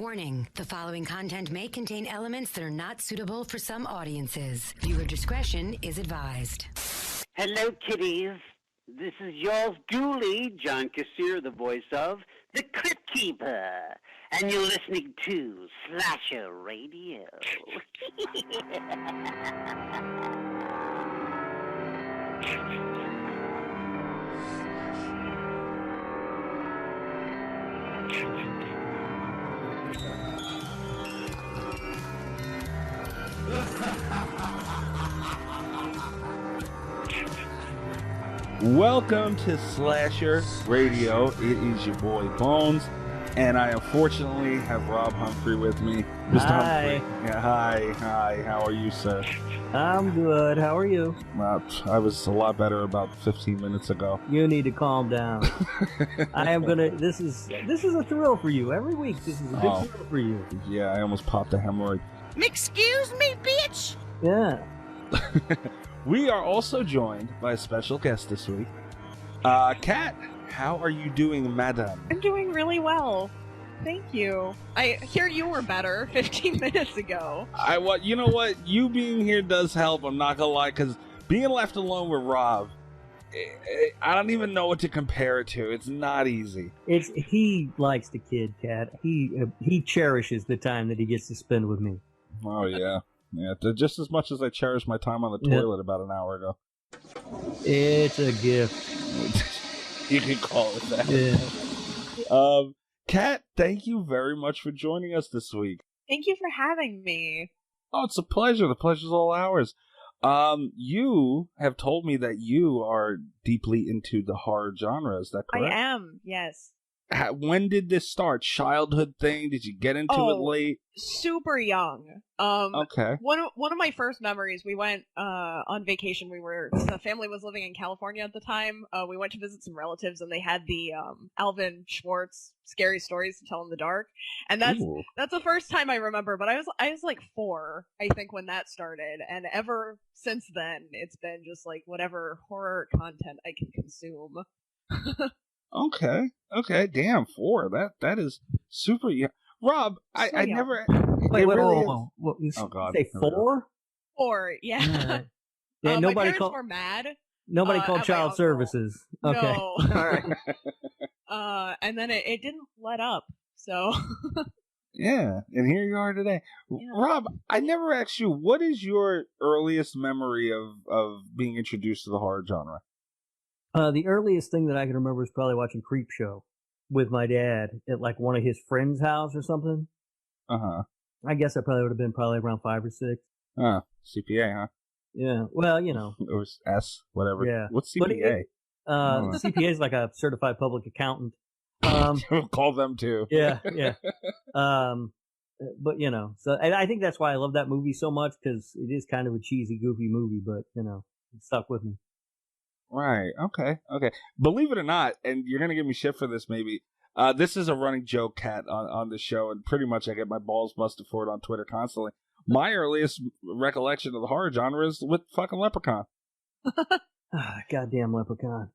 Warning, the following content may contain elements that are not suitable for some audiences. Viewer discretion is advised. Hello, kiddies. This is yours duly, John Kassir, the voice of The Crypt Keeper. And you're listening to Slasher Radio. Welcome to Slasher Radio. It is your boy Bonez, and I unfortunately have Rob Humphrey with me. Mr. Hi. Humphrey. Yeah, hi. How are you, sir? I'm good. How are you? I was a lot better about 15 minutes ago. You need to calm down. I am gonna. This is a thrill for you. Every week, this is a big thrill for you. Yeah, I almost popped a hemorrhoid. Excuse me, bitch! Yeah. We are also joined by a special guest this week. Kat, how are you doing, madam? I'm doing really well. Thank you. I hear you were better 15 minutes ago. You know what? You being here does help, I'm not gonna lie, because being left alone with Rob, I don't even know what to compare it to. It's not easy. He likes the kid, Kat. He cherishes the time that he gets to spend with me. Oh, yeah. Yeah, just as much as I cherish my time on the toilet about an hour ago. It's a gift. You can call it that. Yeah. Kat, thank you very much for joining us this week. Thank you for having me. Oh, it's a pleasure. The pleasure's all ours. You have told me that you are deeply into the horror genre. Is that correct? I am, yes. When did this start? Childhood thing? Did you get into it late? Super young. Okay. One of my first memories, we went on vacation. The family was living in California at the time. We went to visit some relatives, and they had the Alvin Schwartz Scary Stories to Tell in the Dark, and that's the first time I remember. But I was like 4, I think, when that started, and ever since then, it's been just like whatever horror content I can consume. Okay. Damn, 4. That is super young. Rob, I never. Wait, really oh God! Say 4? 4, yeah. Yeah, my parents were mad. Nobody called child services. Okay, no. All right. And then it didn't let up. So. Yeah, and here you are today. Yeah. Rob, I never asked you, what is your earliest memory of being introduced to the horror genre? The earliest thing that I can remember is probably watching Creepshow with my dad at like one of his friends' house or something. Uh-huh. I guess I probably would have been around 5 or 6. CPA, huh? Yeah. Well, you know. It was S, whatever. Yeah. What's CPA? CPA is like a certified public accountant. Call them too. Yeah. But, you know, so I think that's why I love that movie so much, because it is kind of a cheesy, goofy movie, but, you know, it stuck with me. Right. Okay. Believe it or not, and you're going to give me shit for this maybe, this is a running joke, Kat, on the show, and pretty much I get my balls busted for it on Twitter constantly. My earliest recollection of the horror genre is with fucking Leprechaun. Goddamn Leprechaun.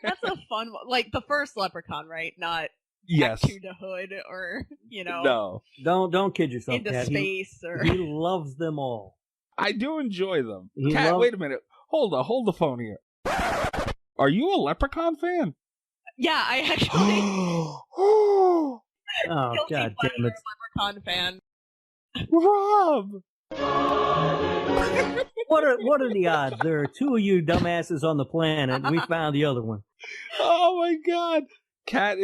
That's a fun one. Like the first Leprechaun, right? Not yes. Back to the Hood or, you know. No. Don't kid yourself, Into Kat. space. He loves them all. I do enjoy them. Kat, wait a minute. Hold the phone here. Are you a Leprechaun fan? Yeah, I actually. Oh, God damn it. Leprechaun fan. Rob! What are the odds? There are 2 of you dumbasses on the planet, and we found the other one. Oh, my God. Kat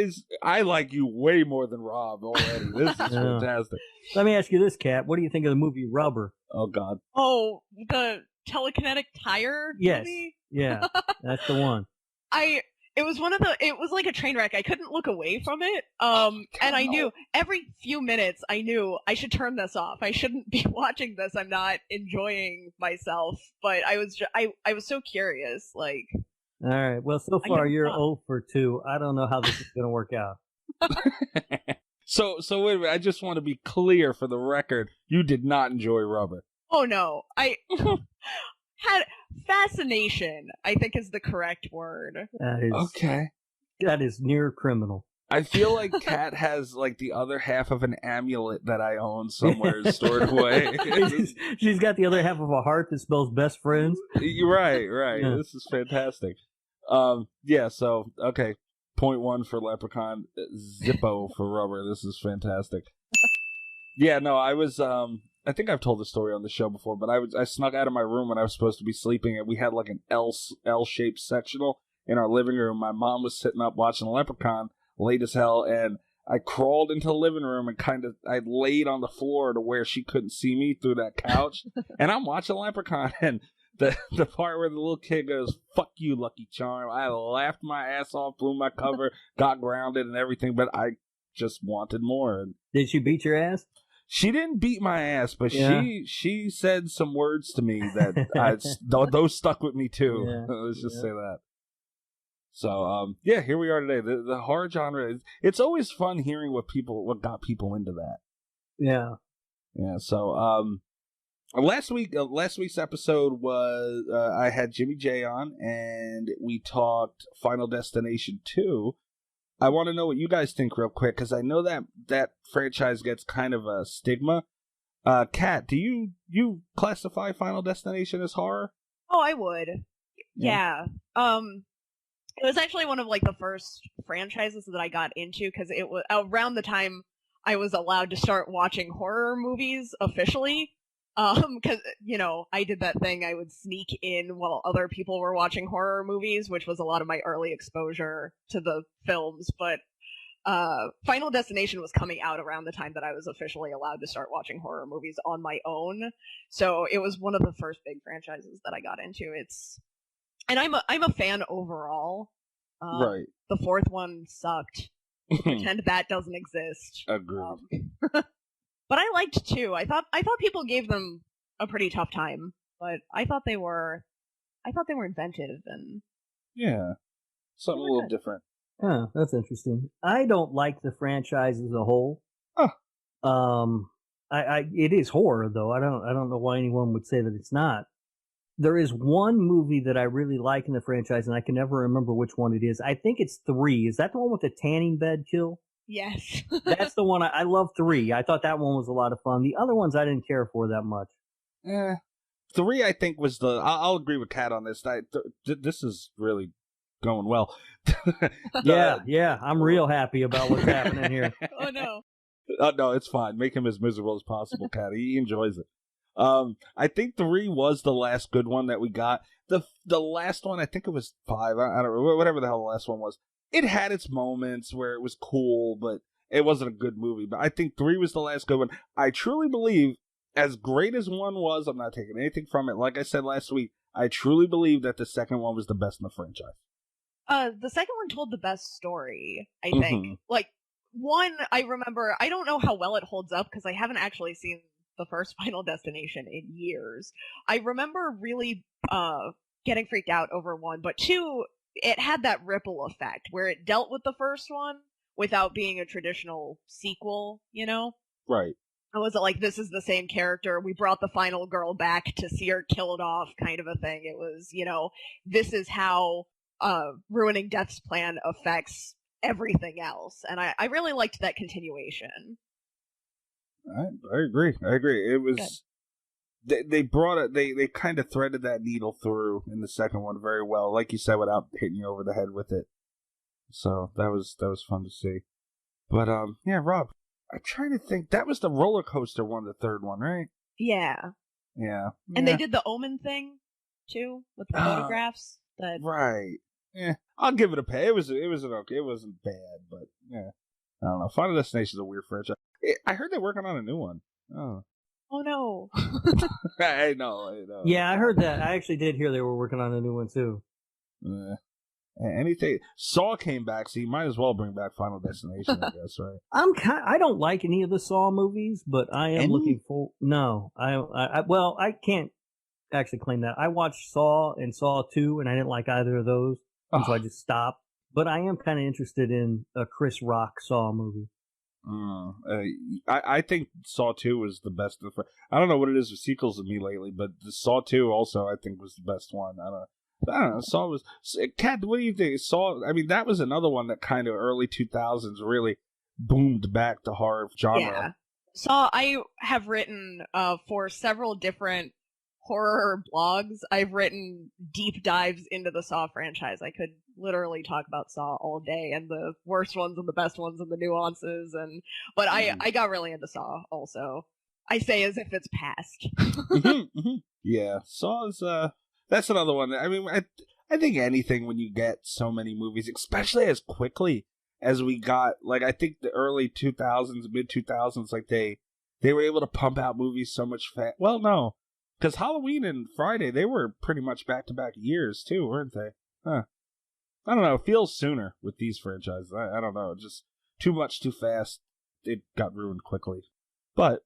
I like you way more than Rob already. This is fantastic. Let me ask you this, Kat. What do you think of the movie Rubber? Oh, God. Oh, the telekinetic tire movie? Yeah, that's the one. It was like a train wreck. I couldn't look away from it. And I knew every few minutes I knew I should turn this off. I shouldn't be watching this. I'm not enjoying myself. But I was so curious, like. All right. Well, so far you're 0 for 2. I don't know how this is going to work out. So wait a minute. I just want to be clear for the record. You did not enjoy Rubber. Oh, no. I had fascination, I think is the correct word. That is okay. That is near criminal. I feel like Kat has like the other half of an amulet that I own somewhere stored away. She's got the other half of a heart that spells best friends. You're right. Yeah. This is fantastic. Yeah, so, okay. Point 1 for Leprechaun, Zippo for Rubber. This is fantastic. Yeah, no, I was, I think I've told this story on the show before, but I snuck out of my room when I was supposed to be sleeping, and we had like an L-shaped sectional in our living room. My mom was sitting up watching Leprechaun, late as hell, and I crawled into the living room and I laid on the floor to where she couldn't see me through that couch, and I'm watching Leprechaun, and the part where the little kid goes, "Fuck you, Lucky Charm," I laughed my ass off, blew my cover, got grounded and everything, but I just wanted more. Did she beat your ass? She didn't beat my ass, but Yeah. she said some words to me that those stuck with me too. Yeah. Let's just say that. So, yeah, here we are today. The horror genre, it's always fun hearing what got people into that. Yeah. Yeah, so, last week's episode was, I had Jimmy J on, and we talked Final Destination 2. I want to know what you guys think real quick, because I know that franchise gets kind of a stigma. Kat, do you classify Final Destination as horror? Oh, I would. Yeah. It was actually one of like the first franchises that I got into because it was around the time I was allowed to start watching horror movies officially. Because I did that thing. I would sneak in while other people were watching horror movies, which was a lot of my early exposure to the films. But Final Destination was coming out around the time that I was officially allowed to start watching horror movies on my own. So it was one of the first big franchises that I got into. And I'm a fan overall. Right. The fourth one sucked. Pretend that doesn't exist. Agreed. But I liked 2. I thought people gave them a pretty tough time, but I thought they were inventive and Yeah, something a little different. Oh, that's interesting. I don't like the franchise as a whole. Oh. It is horror though. I don't know why anyone would say that it's not. There is one movie that I really like in the franchise, and I can never remember which one it is. I think it's 3. Is that the one with the tanning bed kill? yes. That's the one. I love 3. I thought that one was a lot of fun. The other ones I didn't care for that much. 3, I think, was the... I'll agree with Kat on this. This is really going well. Yeah. I'm real happy about what's happening here. Oh, no. No, it's fine. Make him as miserable as possible, Kat. He enjoys it. I think 3 was the last good one that we got. The last one, I think it was 5. I don't know, whatever the hell the last one was. It had its moments where it was cool, but it wasn't a good movie. But I think 3 was the last good one. I truly believe, as great as 1 was, I'm not taking anything from it. Like I said last week, I truly believe that the second one was the best in the franchise. The second one told the best story, I think. Mm-hmm. Like, 1, I remember, I don't know how well it holds up because I haven't actually seen the first Final Destination in years. I remember really getting freaked out over 1, but 2, it had that ripple effect where it dealt with the first one without being a traditional sequel, Right. It wasn't like, this is the same character, we brought the final girl back to see her killed off kind of a thing. It was, this is how ruining Death's plan affects everything else. And I really liked that continuation. I agree. It was... They brought it. They kind of threaded that needle through in the second one very well, like you said, without hitting you over the head with it. So that was fun to see. But yeah, Rob, I'm trying to think. That was the roller coaster one, the third one, right? Yeah. Yeah. And they did the Omen thing too with the photographs. Right. Yeah, I'll give it a pay. It was okay. It wasn't bad, but yeah, I don't know. Final Destination is a weird franchise. I heard they're working on a new one. Oh no. I know. Yeah, I heard that. I actually did hear they were working on a new one too. Anything. Saw came back, so you might as well bring back Final Destination, I guess, right? I don't like any of the Saw movies, but I am looking for. No, I can't actually claim that. I watched Saw and Saw 2, and I didn't like either of those, and so I just stopped. But I am kind of interested in a Chris Rock Saw movie. I think Saw 2 was the best of the I don't know what it is with sequels of me lately, but the Saw 2 also I think was the best one. I don't know. Saw was Kat. What do you think? Saw. I mean, that was another one that kind of early 2000s really boomed back the horror genre. Yeah. Saw, I have written for several different horror blogs. I've written deep dives into the Saw franchise. I could literally talk about Saw all day, and the worst ones and the best ones and the nuances. But I got really into Saw also. I say as if it's past. Yeah, Saw is that's another one. I mean, I think anything when you get so many movies, especially as quickly as we got, like, I think the early 2000s, mid 2000s, like they were able to pump out movies so much fast. Well, no, because Halloween and Friday, they were pretty much back-to-back years too, weren't they? Huh. I don't know. It feels sooner with these franchises. I don't know. Just too much, too fast. It got ruined quickly. But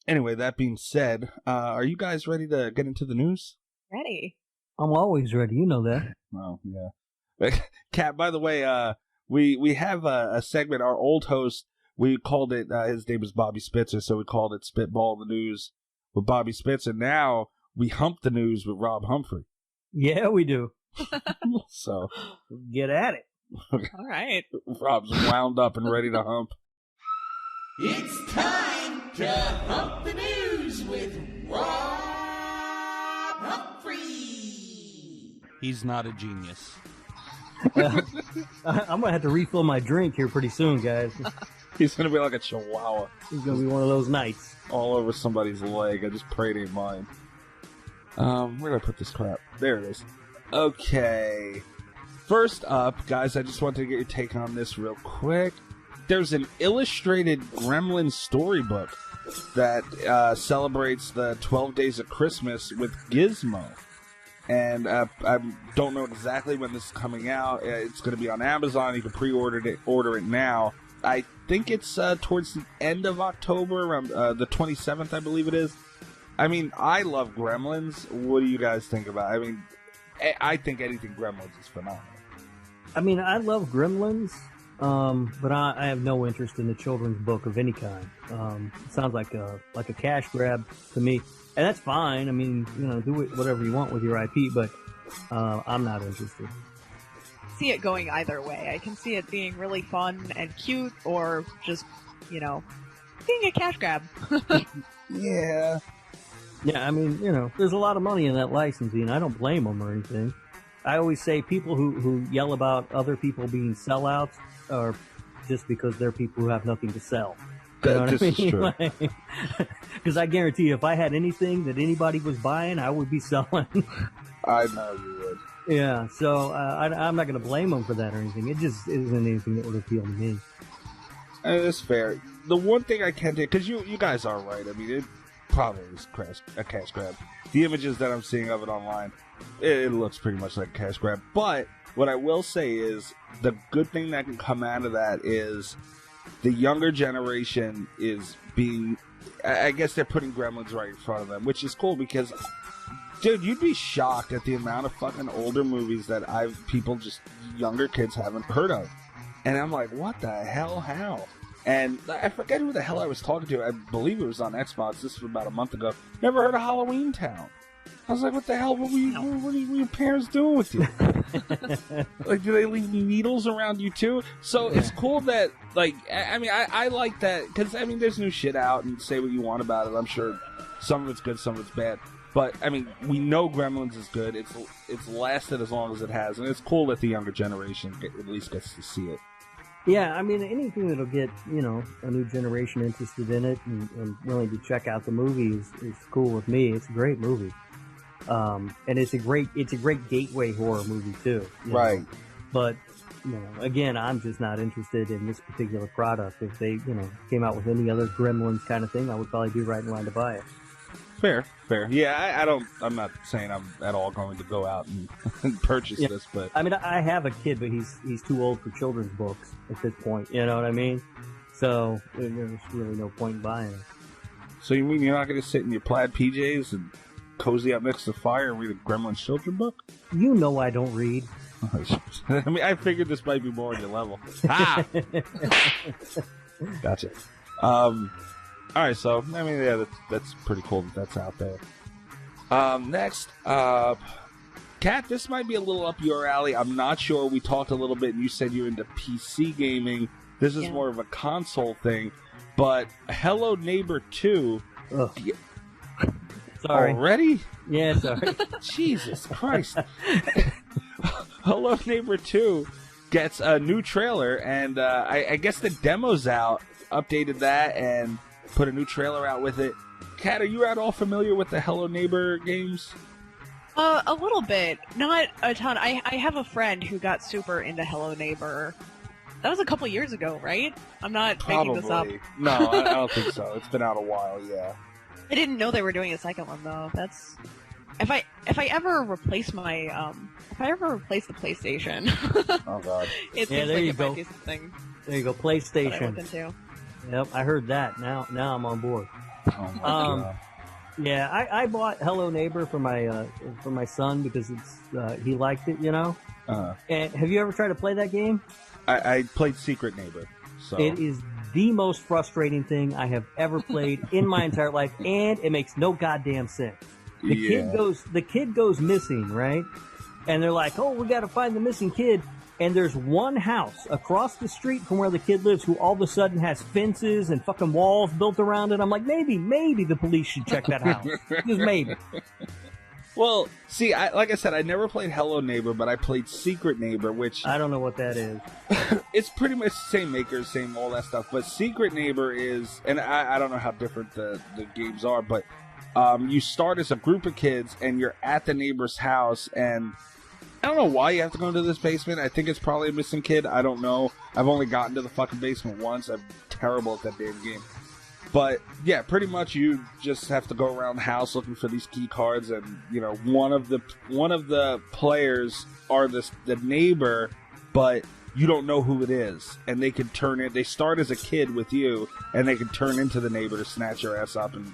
anyway, that being said, are you guys ready to get into the news? Ready. I'm always ready. You know that. Oh, yeah. Kat, by the way, we have a segment, our old host, we called it, his name is Bobby Spitzer, so we called it Spitball the News with Bobby Spitzer. Now we hump the news with Rob Humphrey. Yeah, we do. So get at it. All right. Rob's wound up and ready to hump. It's time to hump the news with Rob Humphrey. He's not a genius. I'm going to have to refill my drink here pretty soon, guys. He's going to be like a chihuahua. He's going to be one of those nights. All over somebody's leg. I just pray it ain't mine. Where did I put this crap? There it is. Okay. First up, guys, I just wanted to get your take on this real quick. There's an illustrated Gremlins storybook that celebrates the 12 Days of Christmas with Gizmo. And I don't know exactly when this is coming out. It's going to be on Amazon. You can order it now. I think it's towards the end of October, around the 27th, I believe it is. I mean, I love Gremlins. What do you guys think about it? I mean, I think anything Gremlins is phenomenal. I mean, I love Gremlins, but I have no interest in the children's book of any kind. It sounds like a cash grab to me. And that's fine. I mean, do whatever you want with your IP, but I'm not interested. See it going either way. I can see it being really fun and cute, or just, being a cash grab. Yeah. Yeah, I mean, there's a lot of money in that licensing. I don't blame them or anything. I always say people who yell about other people being sellouts are just because they're people who have nothing to sell. You know what I mean? Because I guarantee you, if I had anything that anybody was buying, I would be selling. I know you would. Yeah, so I'm not going to blame them for that or anything. It just isn't anything that would appeal to me. That's fair. The one thing I can take, because you guys are right. I mean, it probably is a cash grab. The images that I'm seeing of it online, it looks pretty much like a cash grab. But what I will say is the good thing that can come out of that is the younger generation is being, I guess they're putting Gremlins right in front of them, which is cool because, dude, you'd be shocked at the amount of fucking older movies that younger kids haven't heard of. And I'm like, what the hell, how? And I forget who the hell I was talking to. I believe it was on Xbox. This was about a month ago. Never heard of Halloween Town. I was like, what the hell? What were your parents doing with you? Like, do they leave needles around you too? So it's cool that, like, I mean, I like that because, I mean, there's new shit out and say what you want about it. I'm sure some of it's good, some of it's bad. But, I mean, we know Gremlins is good. It's lasted as long as it has. And it's cool that the younger generation at least gets to see it. Yeah, I mean, anything that'll get, a new generation interested in it and willing to check out the movie is cool with me. It's a great movie. And it's a great gateway horror movie too. Right. But, again, I'm just not interested in this particular product. If they, came out with any other Gremlins kind of thing, I would probably be right in line to buy it. Fair. Yeah, I'm not saying I'm at all going to go out and purchase this, but I mean, I have a kid, but he's too old for children's books at this point. You know what I mean? So there's really no point in buying it. So you mean you're not going to sit in your plaid PJs and cozy up next to the fire and read a Gremlins children book? You know I don't read. I mean, I figured this might be more on your level. Ah! Gotcha. All right, so, I mean, yeah, that's pretty cool that that's out there. Next up, Kat, this might be a little up your alley. I'm not sure. We talked a little bit, and you said you're into PC gaming. This is more of a console thing. But Hello Neighbor 2... Ugh. Sorry. Already? Yeah, sorry. Jesus Christ. Hello Neighbor 2 gets a new trailer, and I guess the demo's out. Updated that and put a new trailer out with it. Kat, are you at all familiar with the Hello Neighbor games? A little bit. Not a ton. I have a friend who got super into Hello Neighbor. That was a couple years ago, right? I'm not making this up. No, I don't think so. It's been out a while, yeah. I didn't know they were doing a second one though. That's if I ever replace my the PlayStation. Oh god. It Yeah, seems there like you it go. might be something There you go, that I look PlayStation. into. Yep, I heard that. Now I'm on board. Oh my god. Yeah, I bought Hello Neighbor for my son because he liked it, you know. And have you ever tried to play that game? I played Secret Neighbor. So It is the most frustrating thing I have ever played in my entire life, and it makes no goddamn sense. The kid goes missing, right? And they're like, "Oh, we got to find the missing kid." And there's one house across the street from where the kid lives who all of a sudden has fences and fucking walls built around it. I'm like, maybe the police should check that house. Just maybe. Well, see, like I said, I never played Hello Neighbor, but I played Secret Neighbor, which I don't know what that is. it's pretty much the same makers, same all that stuff. But Secret Neighbor is, and I don't know how different the games are, but you start as a group of kids and you're at the neighbor's house, and I don't know why you have to go into this basement. I think it's probably a missing kid. I don't know. I've only gotten to the fucking basement once. I'm terrible at that damn game. But yeah, pretty much you just have to go around the house looking for these key cards, and you know one of the players are the neighbor, but you don't know who it is, and they can turn it. They start as a kid with you, and they can turn into the neighbor to snatch your ass up and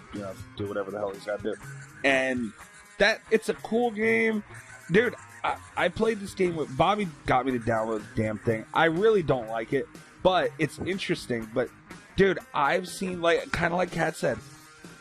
do whatever the hell he's got to do. And it's a cool game, dude. I played this game with Bobby. Got me to download the damn thing. I really don't like it, but it's interesting. But dude, I've seen, like, kind of like Kat said,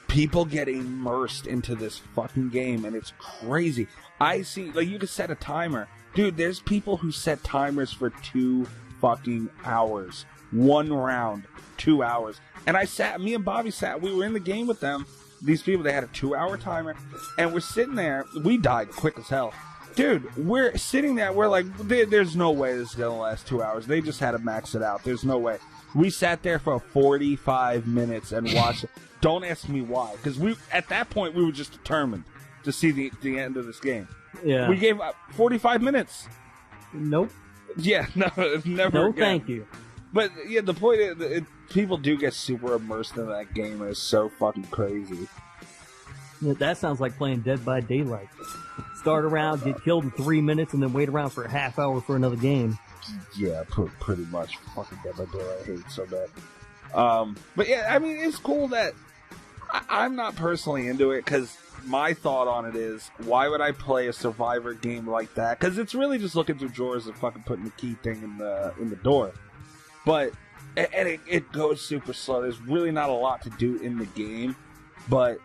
people get immersed into this fucking game, and it's crazy. I see, like, you can set a timer. Dude, there's people who set timers for 2 fucking hours. 1 round, 2 hours. And me and Bobby we were in the game with them. These people, they had a 2-hour timer, and we're sitting there. We died quick as hell. Dude, we're sitting there, we're like, there's no way this is going to last 2 hours. They just had to max it out. There's no way. We sat there for 45 minutes and watched it. Don't ask me why, because at that point we were just determined to see the end of this game. Yeah. We gave up 45 minutes. Nope. Yeah, no, never. No, again. thank you. But yeah, the point is, people do get super immersed in that game, and it's so fucking crazy. Yeah, that sounds like playing Dead by Daylight. Start around, get killed in 3 minutes, and then wait around for a half hour for another game. Yeah, pretty much. Fucking Dead by Daylight, I hate it so bad. But yeah, I mean, it's cool that I'm not personally into it, because my thought on it is, why would I play a Survivor game like that? Because it's really just looking through drawers and fucking putting the key thing in the door. But and it goes super slow. There's really not a lot to do in the game, but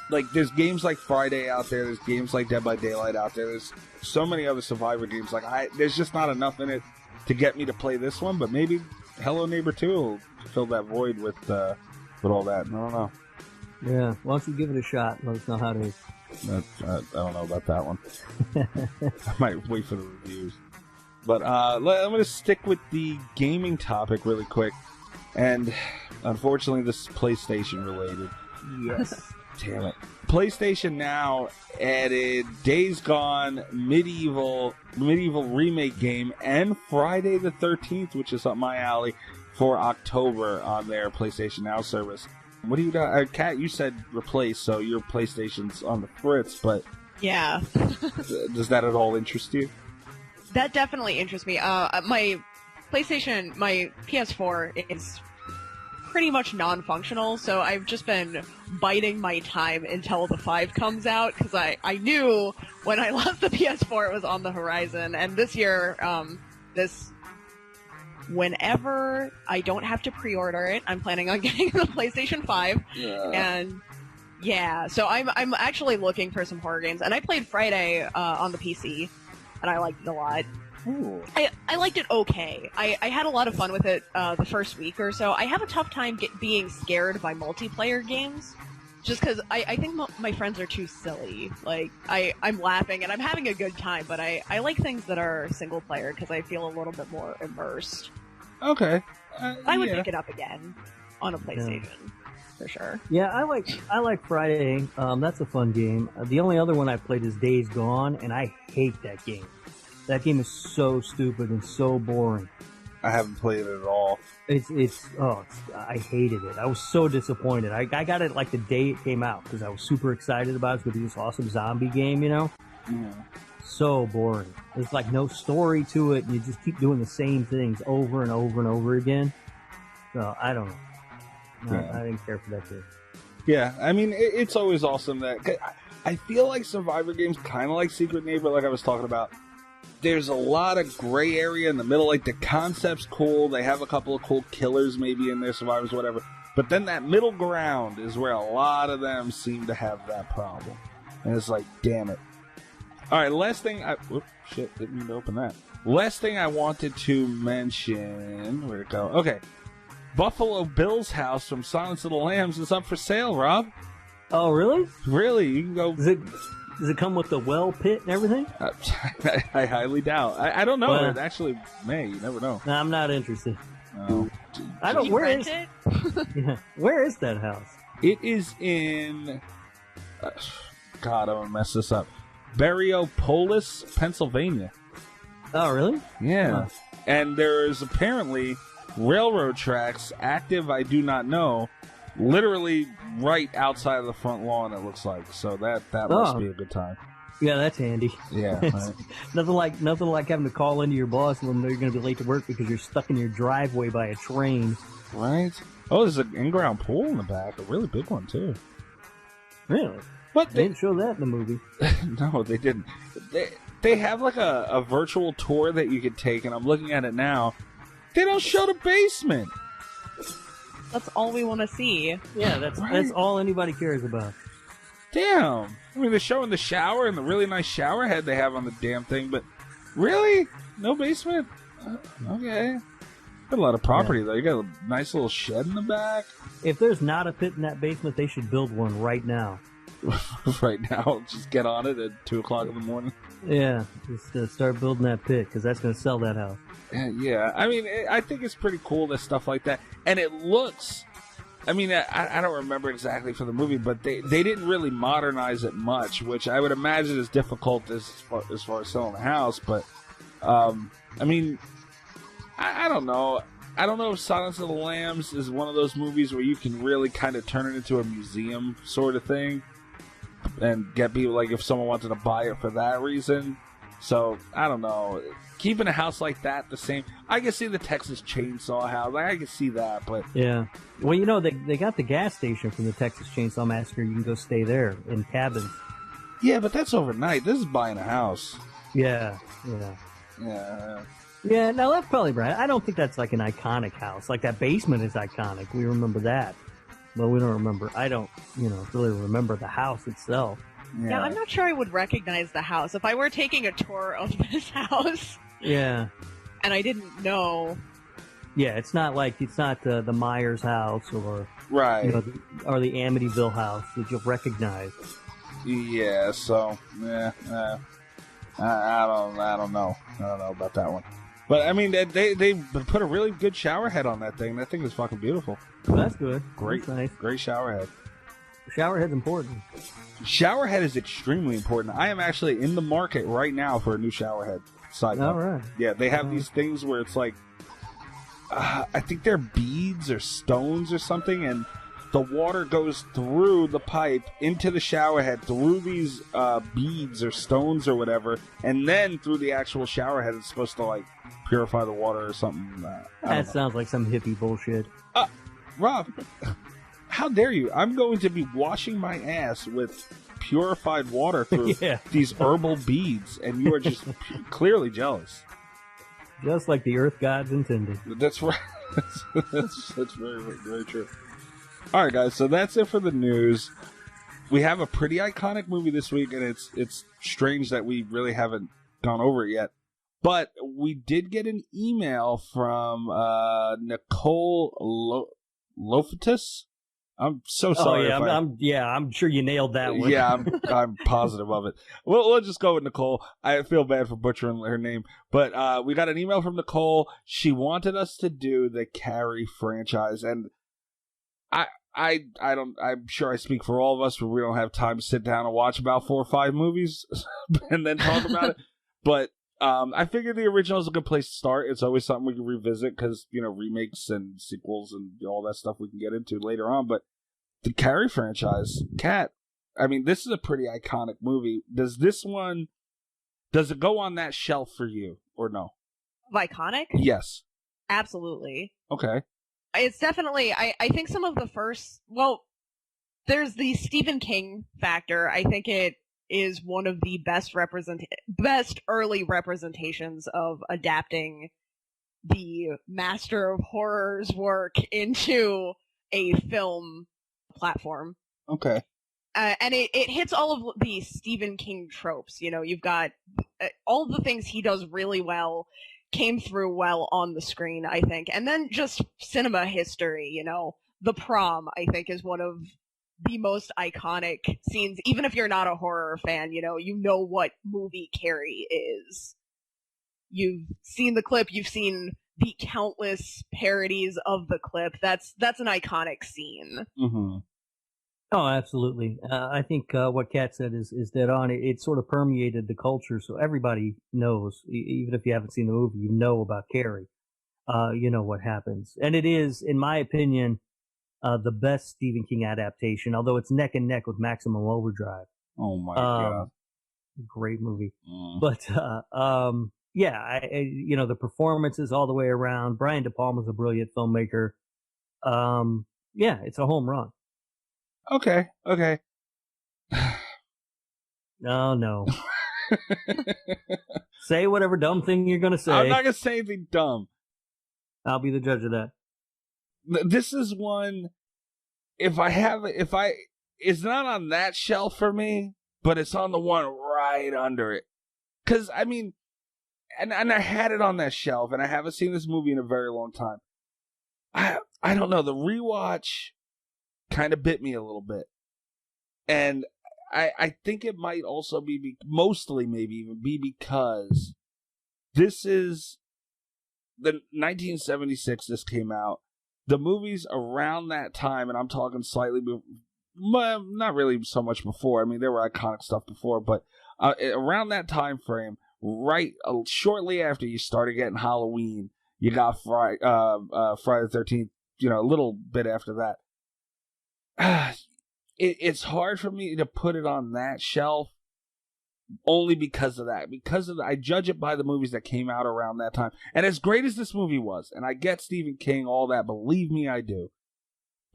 like, there's games like Friday out there, there's games like Dead by Daylight out there, there's so many other Survivor games. Like, there's just not enough in it to get me to play this one, but maybe Hello Neighbor 2 will fill that void with all that. I don't know. Yeah, why don't you give it a shot? Let us know how it is. I don't know about that one. I might wait for the reviews. But I'm going to stick with the gaming topic really quick. And unfortunately, this is PlayStation related. Yes. Damn it. PlayStation Now added Days Gone, Medieval remake game, and Friday the 13th, which is up my alley, for October on their PlayStation Now service. What do you got? Kat, you said replace, so your PlayStation's on the fritz, but yeah. Does that at all interest you? That definitely interests me. My PlayStation, my PS4 is pretty much non-functional, so I've just been biding my time until the 5 comes out, because I knew when I lost the PS4 it was on the horizon, and this year, whenever I don't have to pre-order it, I'm planning on getting the PlayStation 5, and Yeah, so I'm actually looking for some horror games, and I played Friday on the PC, and I liked it a lot. Ooh. I liked it okay. I had a lot of fun with it the first week or so. I have a tough time being scared by multiplayer games, just because I think my friends are too silly. Like, I'm laughing, and I'm having a good time, but I like things that are single player, because I feel a little bit more immersed. Okay. I would pick it up again on a PlayStation. Yeah. For sure. Yeah, I like Friday. That's a fun game. The only other one I played is Days Gone, and I hate that game. That game is so stupid and so boring. I haven't played it at all. I hated it. I was so disappointed. I got it like the day it came out because I was super excited about it. It's going to be this awesome zombie game, you know? Mm. So boring. There's like no story to it, and you just keep doing the same things over and over and over again. So, I don't know. No, Yeah. I didn't care for that game. Yeah, I mean, it's always awesome that... I feel like Survivor games, kind of like Secret Neighbor, like I was talking about, there's a lot of gray area in the middle. Like, the concept's cool. They have a couple of cool killers maybe in their survivors, whatever. But then that middle ground is where a lot of them seem to have that problem. And it's like, damn it. All right, last thing whoops, shit, didn't mean to open that. Last thing I wanted to mention... Where'd it go? Okay. Buffalo Bill's house from Silence of the Lambs is up for sale, Rob. Oh, really? Really? You can go... Does it come with the well pit and everything? I highly doubt. I don't know. Well, it actually may. You never know. No, I'm not interested. Oh. I don't. Did you Where rent is it? Yeah, where is that house? It is in... God, I'm going to mess this up. Berriopolis, Pennsylvania. Oh, really? Yeah. Huh. And there is apparently railroad tracks, active I do not know, literally right outside of the front lawn, it looks like. So that must be a good time. Yeah, that's handy. Yeah. Right. nothing like having to call into your boss when you're going to be late to work because you're stuck in your driveway by a train. Right? Oh, there's an in-ground pool in the back, a really big one, too. Really? But They didn't show that in the movie. No, they didn't. They have like a virtual tour that you could take, and I'm looking at it now. They don't show the basement. That's all we want to see. Yeah, that's all anybody cares about. Damn. I mean, they're showing the shower and the really nice shower head they have on the damn thing, but really? No basement? Okay. Got a lot of property, though. You got a nice little shed in the back. If there's not a pit in that basement, they should build one right now. Right now, just get on it at 2 o'clock in the morning. Yeah, just start building that pit because that's going to sell that house. Yeah, I mean, I think it's pretty cool that stuff like that, and it looks. I mean, I don't remember exactly for the movie, but they didn't really modernize it much, which I would imagine is difficult as far as selling a house. But I mean, I don't know. I don't know if Silence of the Lambs is one of those movies where you can really kind of turn it into a museum sort of thing, and get people like if someone wanted to buy it for that reason. So I don't know. Keeping a house like that the same, I can see the Texas Chainsaw House. I can see that, but yeah. Well, you know they got the gas station from the Texas Chainsaw Massacre. You can go stay there in cabins. Yeah, but that's overnight. This is buying a house. Yeah. Yeah, no, that's probably right. I don't think that's like an iconic house. Like that basement is iconic. We remember that. But we don't remember. I don't, really remember the house itself. Yeah, I'm not sure I would recognize the house. If I were taking a tour of this house... Yeah. And I didn't know... Yeah, it's not the Myers house or... Right. Or the Amityville house that you'll recognize. Yeah, so... Yeah, I don't know. I don't know about that one. But, I mean, they put a really good shower head on that thing. That thing is fucking beautiful. Well, that's good. Great. That's nice. Great shower head. Shower head's important. Shower head is extremely important. I am actually in the market right now for a new shower head. Side note. All right. Yeah, they have these things where it's like, I think they're beads or stones or something, and the water goes through the pipe into the shower head, through these beads or stones or whatever, and then through the actual shower head. It's supposed to, like, purify the water or something. That sounds like some hippie bullshit. Rob, how dare you? I'm going to be washing my ass with purified water through these herbal beads, and you are just clearly jealous. Just like the earth gods intended. That's right. That's very, very true. All right, guys, so that's it for the news. we have a pretty iconic movie this week, and it's strange that we really haven't gone over it yet. But we did get an email from Nicole Lofatus. I'm so sorry. I'm sure you nailed that one. Yeah, I'm positive of it. We'll just go with Nicole. I feel bad for butchering her name, but we got an email from Nicole. She wanted us to do the Carrie franchise, and I'm sure I speak for all of us, but we don't have time to sit down and watch about 4 or 5 movies and then talk about it. But I figured the original is a good place to start. It's always something we can revisit because, remakes and sequels and all that stuff we can get into later on. But the Carrie franchise, Kat, I mean, this is a pretty iconic movie. Does it go on that shelf for you or no? Of iconic? Yes. Absolutely. Okay. It's definitely, I think some of the first, there's the Stephen King factor. I think it is one of the best early representations of adapting the master of horror's work into a film platform. Okay. And it hits all of the Stephen King tropes. You've got all the things he does really well came through well on the screen, I think. And then just cinema history, The Prom, I think, is one of the most iconic scenes. Even if you're not a horror fan, you know what movie Carrie is. You've seen the clip, you've seen the countless parodies of the clip. That's an iconic scene. Mm-hmm. Oh, absolutely. I think what Kat said is dead on. It sort of permeated the culture, so everybody knows, even if you haven't seen the movie, you know about Carrie. You know what happens. And it is, in my opinion, the best Stephen King adaptation, although it's neck and neck with Maximum Overdrive. Oh, my God. Great movie. But, the performances all the way around. Brian De Palma's a brilliant filmmaker. It's a home run. Okay. Oh, no. Say whatever dumb thing you're going to say. I'm not going to say anything dumb. I'll be the judge of that. This is one, it's not on that shelf for me, but it's on the one right under it. Because, I mean, and I had it on that shelf, and I haven't seen this movie in a very long time. I don't know, the rewatch kind of bit me a little bit. And I think it might also be mostly maybe even be because this is the 1976 this came out. The movies around that time, and I'm talking slightly, not really so much before. I mean, there were iconic stuff before, but around that time frame, right shortly after you started getting Halloween, you got Friday the 13th, a little bit after that. It's hard for me to put it on that shelf only because of that. I judge it by the movies that came out around that time. And as great as this movie was, and I get Stephen King, all that, believe me, I do.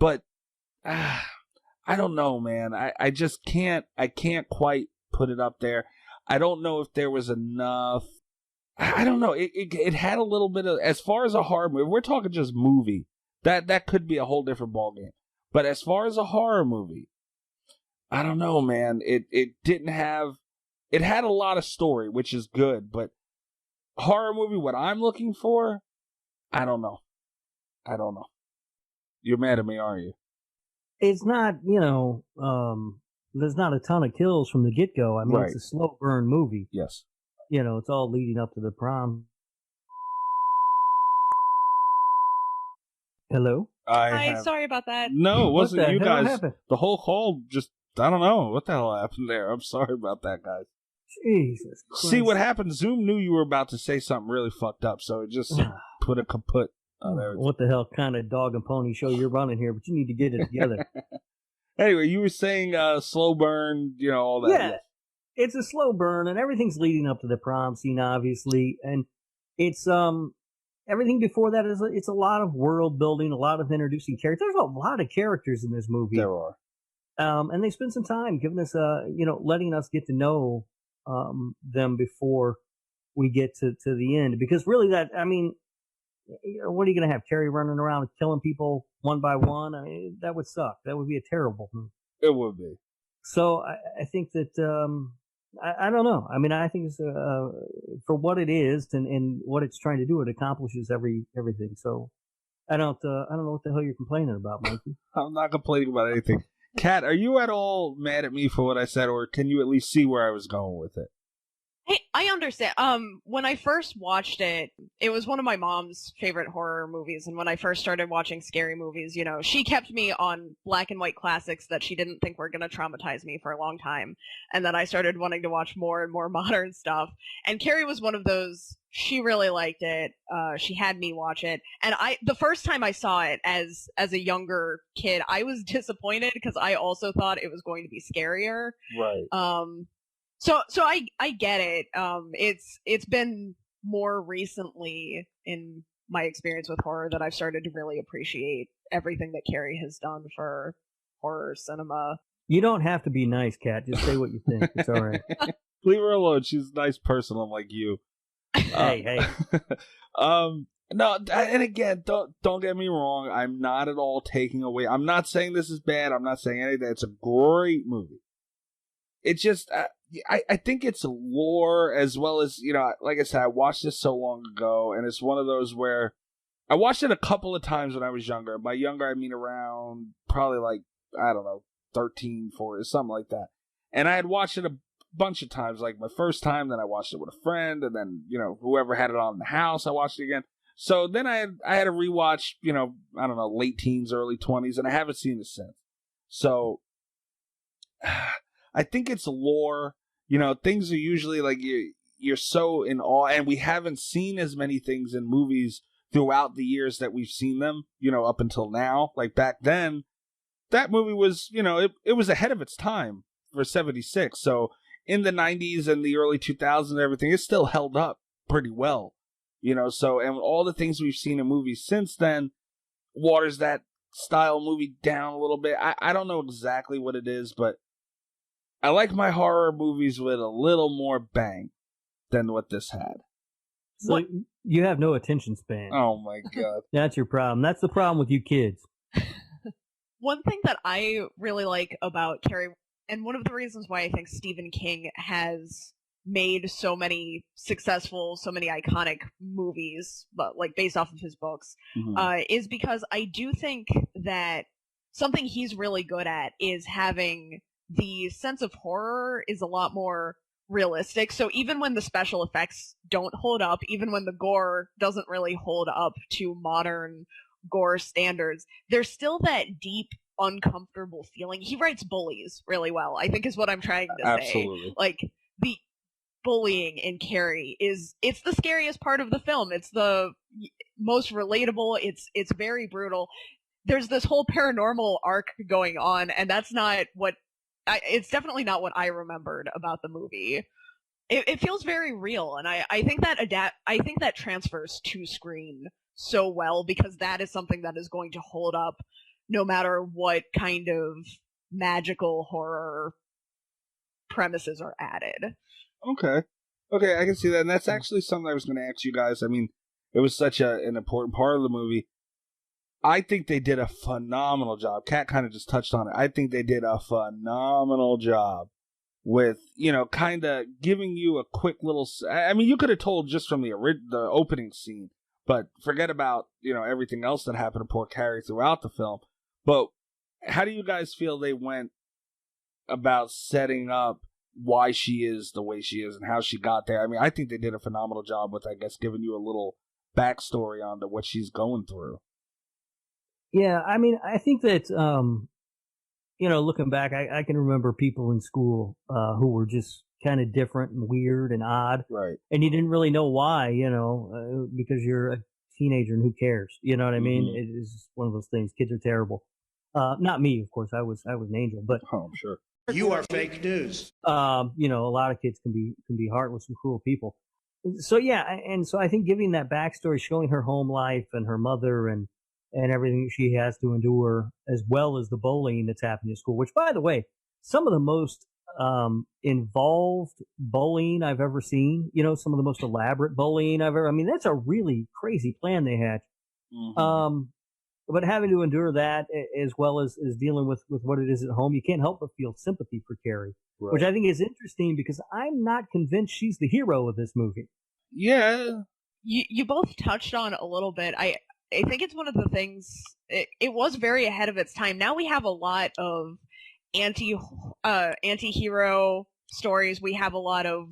But I don't know, man. I just can't quite put it up there. I don't know if there was enough. I don't know. It had a little bit of, as far as a horror movie, we're talking just movie. That could be a whole different ballgame. But as far as a horror movie, I don't know, man. It didn't have, it had a lot of story, which is good, but horror movie, what I'm looking for, I don't know. You're mad at me, aren't you? It's not, there's not a ton of kills from the get-go. I mean, Right. It's a slow burn movie. Yes. It's all leading up to the prom. Hello? Hi, sorry about that. No, it wasn't What the you hell guys. happened? The whole call just, I don't know. What the hell happened there? I'm sorry about that, guys. Jesus Christ. See what happened? Zoom knew you were about to say something really fucked up, so it just put a kaput on everything. What the hell kind of dog and pony show you're running here, but you need to get it together. Anyway, you were saying slow burn, all that. Yeah, it's a slow burn, and everything's leading up to the prom scene, obviously, and it's everything before that is it's a lot of world building, a lot of introducing characters. There's a lot of characters in this movie. There are, and they spend some time giving us letting us get to know them before we get to the end, because really what are you going to have, Carrie running around and killing people one by one? I mean, that would suck. That would be a terrible movie. it would be. So I think that I don't know. I mean, I think it's for what it is and what it's trying to do, it accomplishes everything. So I don't know what the hell you're complaining about, Mikey. I'm not complaining about anything. Kat, are you at all mad at me for what I said, or can you at least see where I was going with it? Hey, I understand. When I first watched it, it was one of my mom's favorite horror movies, and when I first started watching scary movies, she kept me on black and white classics that she didn't think were going to traumatize me for a long time, and then I started wanting to watch more and more modern stuff, and Carrie was one of those. She really liked it. She had me watch it, and the first time I saw it as a younger kid, I was disappointed because I also thought it was going to be scarier. Right. So I get it. It's been more recently in my experience with horror that I've started to really appreciate everything that Carrie has done for horror cinema. You don't have to be nice, Kat. Just say what you think. It's all right. Leave her alone. She's a nice person, unlike you. Hey. No, and again, don't get me wrong. I'm not at all taking away. I'm not saying this is bad. I'm not saying anything. It's a great movie. It's just, I think it's lore as well as, like I said, I watched this so long ago, and it's one of those where I watched it a couple of times when I was younger. By younger, I mean around probably like, I don't know, 13, 14, something like that. And I had watched it a bunch of times, like my first time, then I watched it with a friend, and then, whoever had it on in the house, I watched it again. So then I had to rewatch, I don't know, late teens, early 20s, and I haven't seen it since. So I think it's lore. Things are usually like you're so in awe, and we haven't seen as many things in movies throughout the years that we've seen them, up until now. Like back then, that movie was, it was ahead of its time for 76. So in the 90s and the early 2000s and everything, it still held up pretty well, so, and all the things we've seen in movies since then waters that style movie down a little bit. I don't know exactly what it is, but I like my horror movies with a little more bang than what this had. So you have no attention span. Oh my God. That's your problem. That's the problem with you kids. One thing that I really like about Carrie, and one of the reasons why I think Stephen King has made so many successful, so many iconic movies, but like based off of his books, is because I do think that something he's really good at is having the sense of horror is a lot more realistic. So even when the special effects don't hold up, even when the gore doesn't really hold up to modern gore standards, there's still that deep, uncomfortable feeling. He writes bullies really well, I think is what I'm trying to say. Absolutely. Like, the bullying in Carrie it's the scariest part of the film. It's the most relatable. It's very brutal. There's this whole paranormal arc going on, and that's not what it's definitely not what I remembered about the movie. It feels very real, and I think that transfers to screen so well, because that is something that is going to hold up no matter what kind of magical horror premises are added. Okay, I can see that, and that's actually something I was going to ask you guys. I mean, it was such an important part of the movie. I think they did a phenomenal job. Kat kind of just touched on it. I think they did a phenomenal job with, kind of giving you a quick little... I mean, you could have told just from the opening scene, but forget about, everything else that happened to poor Carrie throughout the film. But how do you guys feel they went about setting up why she is the way she is and how she got there? I mean, I think they did a phenomenal job with, I guess, giving you a little backstory on what she's going through. Yeah, I mean, I think that, looking back, I can remember people in school who were just kind of different and weird and odd. Right. And you didn't really know why, because you're a teenager and who cares? You know what I mean? Mm-hmm. It is one of those things. Kids are terrible. Not me, of course. I was an angel, but I'm sure. You are fake news. a lot of kids can be heartless and cruel people. So yeah, and so I think giving that backstory, showing her home life and her mother and everything she has to endure, as well as the bullying that's happening at school, which, by the way, some of the most involved bullying I've ever seen, some of the most elaborate bullying I've ever, I mean, that's a really crazy plan they had. Mm-hmm. but having to endure that as well as dealing with what it is at home, you can't help but feel sympathy for Carrie, Right. which I think is interesting because I'm not convinced she's the hero of this movie. Yeah. You both touched on a little bit. I think it's one of the things. It was very ahead of its time. Now we have a lot of anti-hero stories. We have a lot of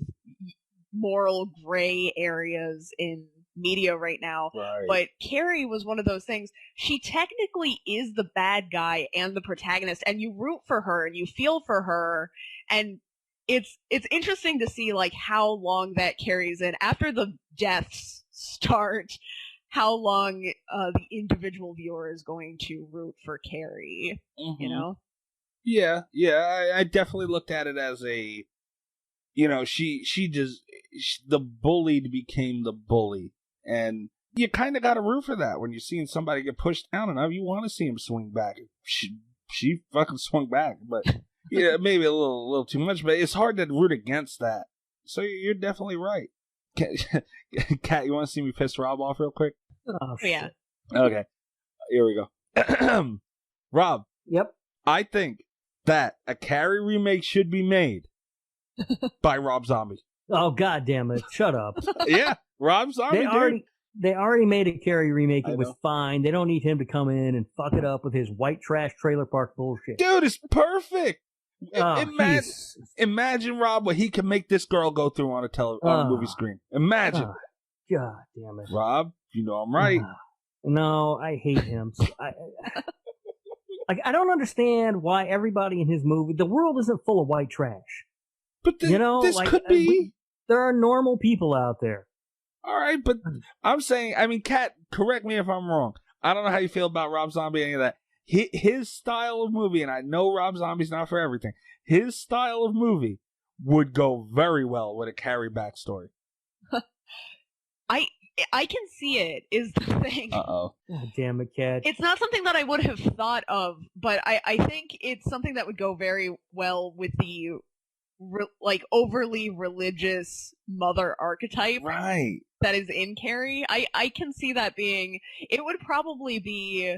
moral gray areas in media right now. Right. But Carrie was one of those things. She technically is the bad guy and the protagonist, and you root for her and you feel for her, and it's interesting to see like how long that carries in after the deaths start. How long the individual viewer is going to root for Carrie, you know? Yeah. I definitely looked at it as a, the bullied became the bully. And you kind of got to root for that when you're seeing somebody get pushed down enough. You want to see him swing back. She fucking swung back. But, yeah, maybe a little too much. But it's hard to root against that. So you're definitely right. Kat, you want to see me piss Rob off real quick? Oh, yeah. Okay. Here we go. Rob. Yep. I think that a Carrie remake should be made by Rob Zombie. Oh, God damn it. Shut up. Yeah. Rob Zombie. They already made a Carrie remake. It was fine. They don't need him to come in and fuck it up with his white trash trailer park bullshit. Dude, it's perfect. Imagine, Rob, what he can make this girl go through on a movie screen. Imagine. God damn it. Rob, you know I'm right. No, I hate him. I don't understand why everybody in his movie, the world isn't full of white trash. But this could be. There are normal people out there. All right, but I'm saying, Kat, correct me if I'm wrong. I don't know how you feel about Rob Zombie, any of that. His style of movie, and I know Rob Zombie's not for everything, his style of movie would go very well with a Carrie backstory. I can see it, is the thing. Uh-oh. God damn it, Kat. It's not something that I would have thought of, but I think it's something that would go very well with the overly religious mother archetype, right? That is in Carrie. I can see that being. It would probably be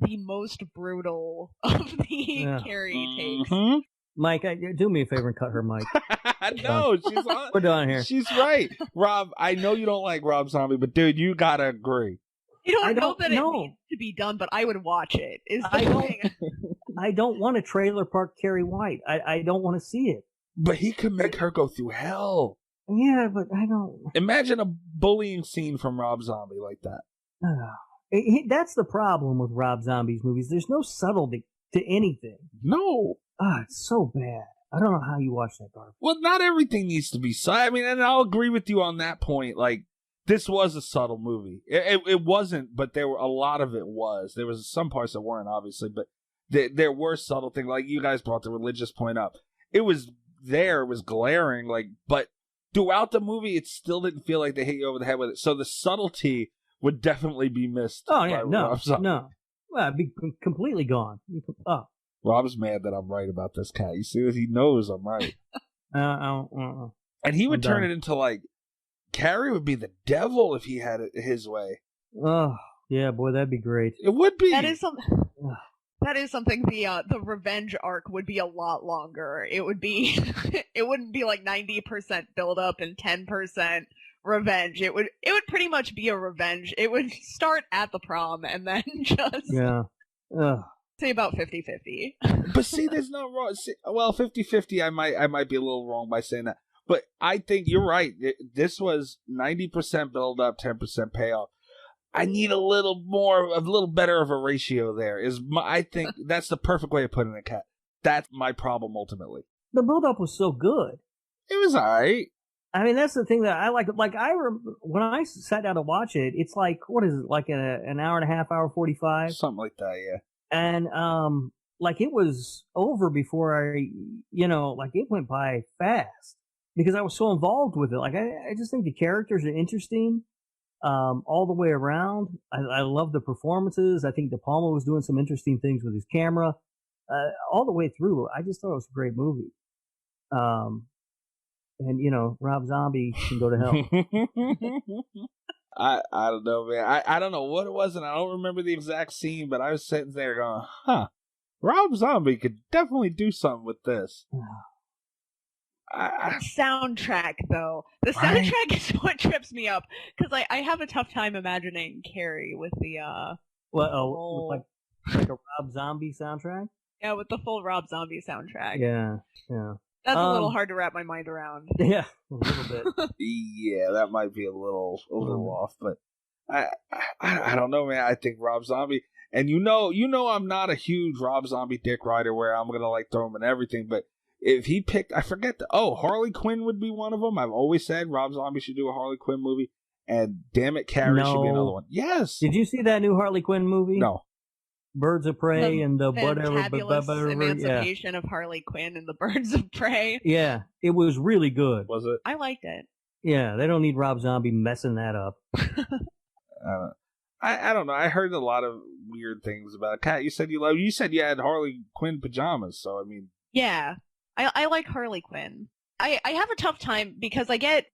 the most brutal of the Carrie takes. Mike, do me a favor and cut her mic. No, she's on. We're done here. She's right, Rob. I know you don't like Rob Zombie, but dude, you gotta agree. I don't know that it needs to be done, but I would watch it. I don't want a trailer park Carrie White. I don't want to see it. But he could make her go through hell. Yeah, but I don't. Imagine a bullying scene from Rob Zombie like that. That's the problem with Rob Zombie's movies. There's no subtlety to anything. No. It's so bad. I don't know how you watch that garbage. Well, not everything needs to be subtle. And I'll agree with you on that point. Like, this was a subtle movie. It wasn't, but there were a lot of it was. There was some parts that weren't, obviously, but there were subtle things. Like, you guys brought the religious point up. It was there, it was glaring, but throughout the movie, it still didn't feel like they hit you over the head with it. So the subtlety would definitely be missed. Oh, yeah, no. Well, it'd be completely gone. Rob's mad that I'm right about this, Cat. You see this? He knows I'm right. And he would turn it into, like, Carrie would be the devil if he had it his way. Oh, yeah, boy, that'd be great. It would be. That is something. The revenge arc would be a lot longer. It would be. It wouldn't be like 90% build up and 10% revenge. It would pretty much be a revenge. It would start at the prom and then just say about 50-50. But see, there's no wrong. Well, 50-50, I might be a little wrong by saying that. But I think you're right. This was 90% build up, 10% payoff. I need a little better of a ratio there. I think that's the perfect way of putting it, Kat. That's my problem ultimately. The build up was so good. It was alright. I mean, that's the thing that I like. Like, when I sat down to watch it, it's like, what is it, like an hour and a half, hour 45? Something like that, yeah. And, like, it was over before it went by fast because I was so involved with it. Like, I just think the characters are interesting, all the way around. I love the performances. I think De Palma was doing some interesting things with his camera, all the way through. I just thought it was a great movie. And, Rob Zombie can go to hell. I don't know, man. I don't know what it was, and I don't remember the exact scene, but I was sitting there going, Rob Zombie could definitely do something with this. Soundtrack, though. The soundtrack is what trips me up, because I have a tough time imagining Carrie with the, with like a Rob Zombie soundtrack? Yeah, with the full Rob Zombie soundtrack. Yeah. That's a little hard to wrap my mind around. Yeah, a little bit. Yeah, that might be a little off, but I don't know, man. I think Rob Zombie, and you know, I'm not a huge Rob Zombie dick rider where I'm gonna like throw him in everything, but if he picked, I forget Harley Quinn would be one of them. I've always said Rob Zombie should do a Harley Quinn movie, and damn it, Carrie should be another one. Yes. Did you see that new Harley Quinn movie? No. Birds of Prey and the whatever. Emancipation of Harley Quinn and the Birds of Prey. Yeah, it was really good. Was it? I liked it. Yeah, they don't need Rob Zombie messing that up. I don't know. I heard a lot of weird things about it. Kat, you said you had Harley Quinn pajamas, so I mean. Yeah, I like Harley Quinn. I have a tough time because I get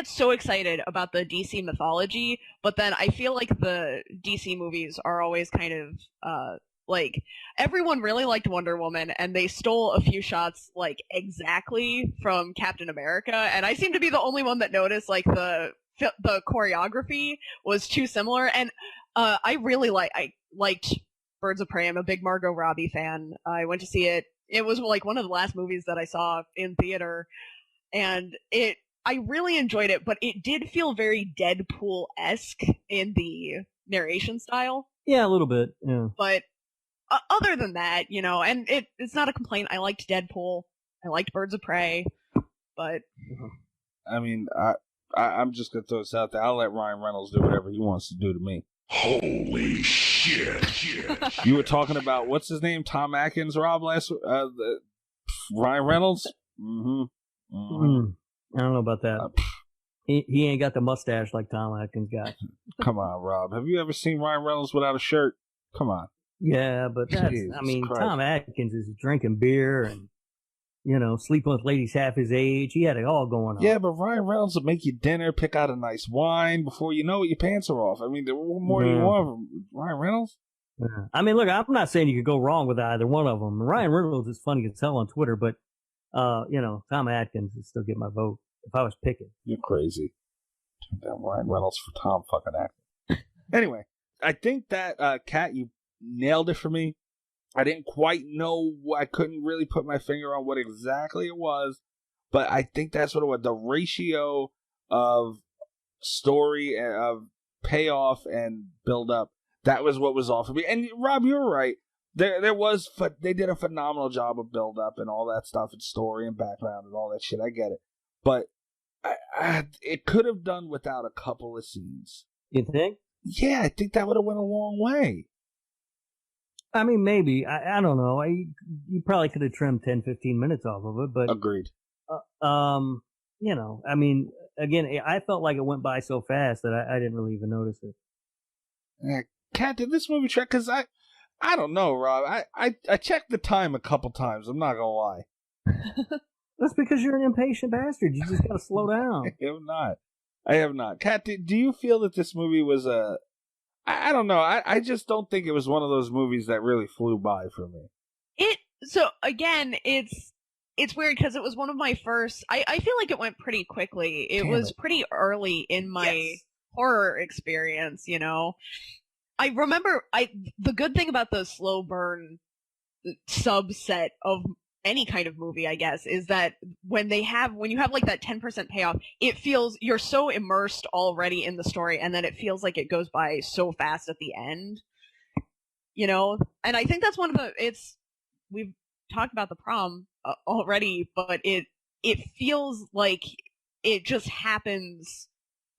so excited about the DC mythology, but then I feel like the DC movies are always kind of like everyone really liked Wonder Woman and they stole a few shots like exactly from Captain America, and I seem to be the only one that noticed like the choreography was too similar, and I liked Birds of Prey. I'm a big Margot Robbie fan. I went to see it. It was like one of the last movies that I saw in theater, and I really enjoyed it, but it did feel very Deadpool-esque in the narration style. Yeah, a little bit. Yeah. But other than that, and it's not a complaint. I liked Deadpool. I liked Birds of Prey, but I mean, I'm just gonna throw this out there. I'll let Ryan Reynolds do whatever he wants to do to me. Holy shit! You were talking about what's his name, Tom Atkins, Rob, last Ryan Reynolds. I don't know about that. He ain't got the mustache like Tom Atkins got. Come on, Rob. Have you ever seen Ryan Reynolds without a shirt? Come on. Yeah, but that's, Tom Atkins is drinking beer and sleeping with ladies half his age. He had it all going on. Yeah, but Ryan Reynolds will make you dinner, pick out a nice wine. Before you know it, your pants are off. I mean, what more do you want from Ryan Reynolds? Yeah. I mean, look, I'm not saying you could go wrong with either one of them. Ryan Reynolds is funny as hell on Twitter, but, Tom Atkins would still get my vote if I was picking. You're crazy. Turn down Ryan Reynolds for Tom fucking Atkins. Anyway, I think that, Kat, you nailed it for me. I didn't quite know. I couldn't really put my finger on what exactly it was, but I think that's what it was. The ratio of story, of payoff and build up, that was what was off of me. And Rob, you're right. They did a phenomenal job of build up and all that stuff and story and background and all that shit. I get it, but it could have done without a couple of scenes. You think? Yeah, I think that would have went a long way. I mean, maybe. I don't know. You probably could have trimmed 10, 15 minutes off of it, but... Agreed. I mean, again, I felt like it went by so fast that I didn't really even notice it. Kat, did this movie track? Because I don't know, Rob. I checked the time a couple times. I'm not going to lie. That's because you're an impatient bastard. You just got to slow down. I have not. Kat, do you feel that this movie was a... I don't know. I just don't think it was one of those movies that really flew by for me. So again, it's weird because it was one of my first. I feel like it went pretty quickly. It was pretty early in my horror experience. I remember the good thing about the slow burn subset of any kind of movie, I guess, is that when you have like that 10% payoff, it feels you're so immersed already in the story, and then it feels like it goes by so fast at the end, and I think that's one of we've talked about the Prom already, but it feels like it just happens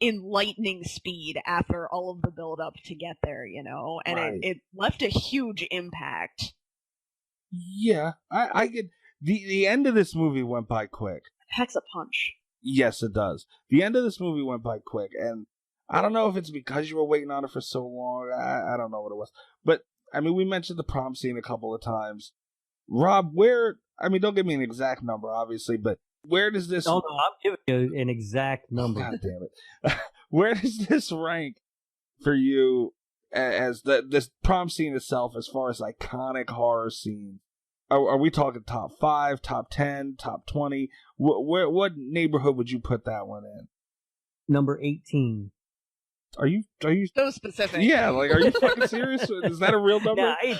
in lightning speed after all of the build up to get there, and right. it left a huge impact. Yeah, I get the end of this movie went by quick. It packs a punch. Yes, it does. The end of this movie went by quick, and I don't know if it's because you were waiting on it for so long. I don't know what it was, but I mean, we mentioned the prom scene a couple of times. Rob, don't give me an exact number, obviously, but where does this? Oh no, I'm giving you an exact number. God damn it! Where does this rank for you as this prom scene itself, as far as iconic horror scene? Are we talking top 5, top 10, top 20? What neighborhood would you put that one in? Number 18. Are you so specific? Yeah, are you fucking serious? Is that a real number? Yeah,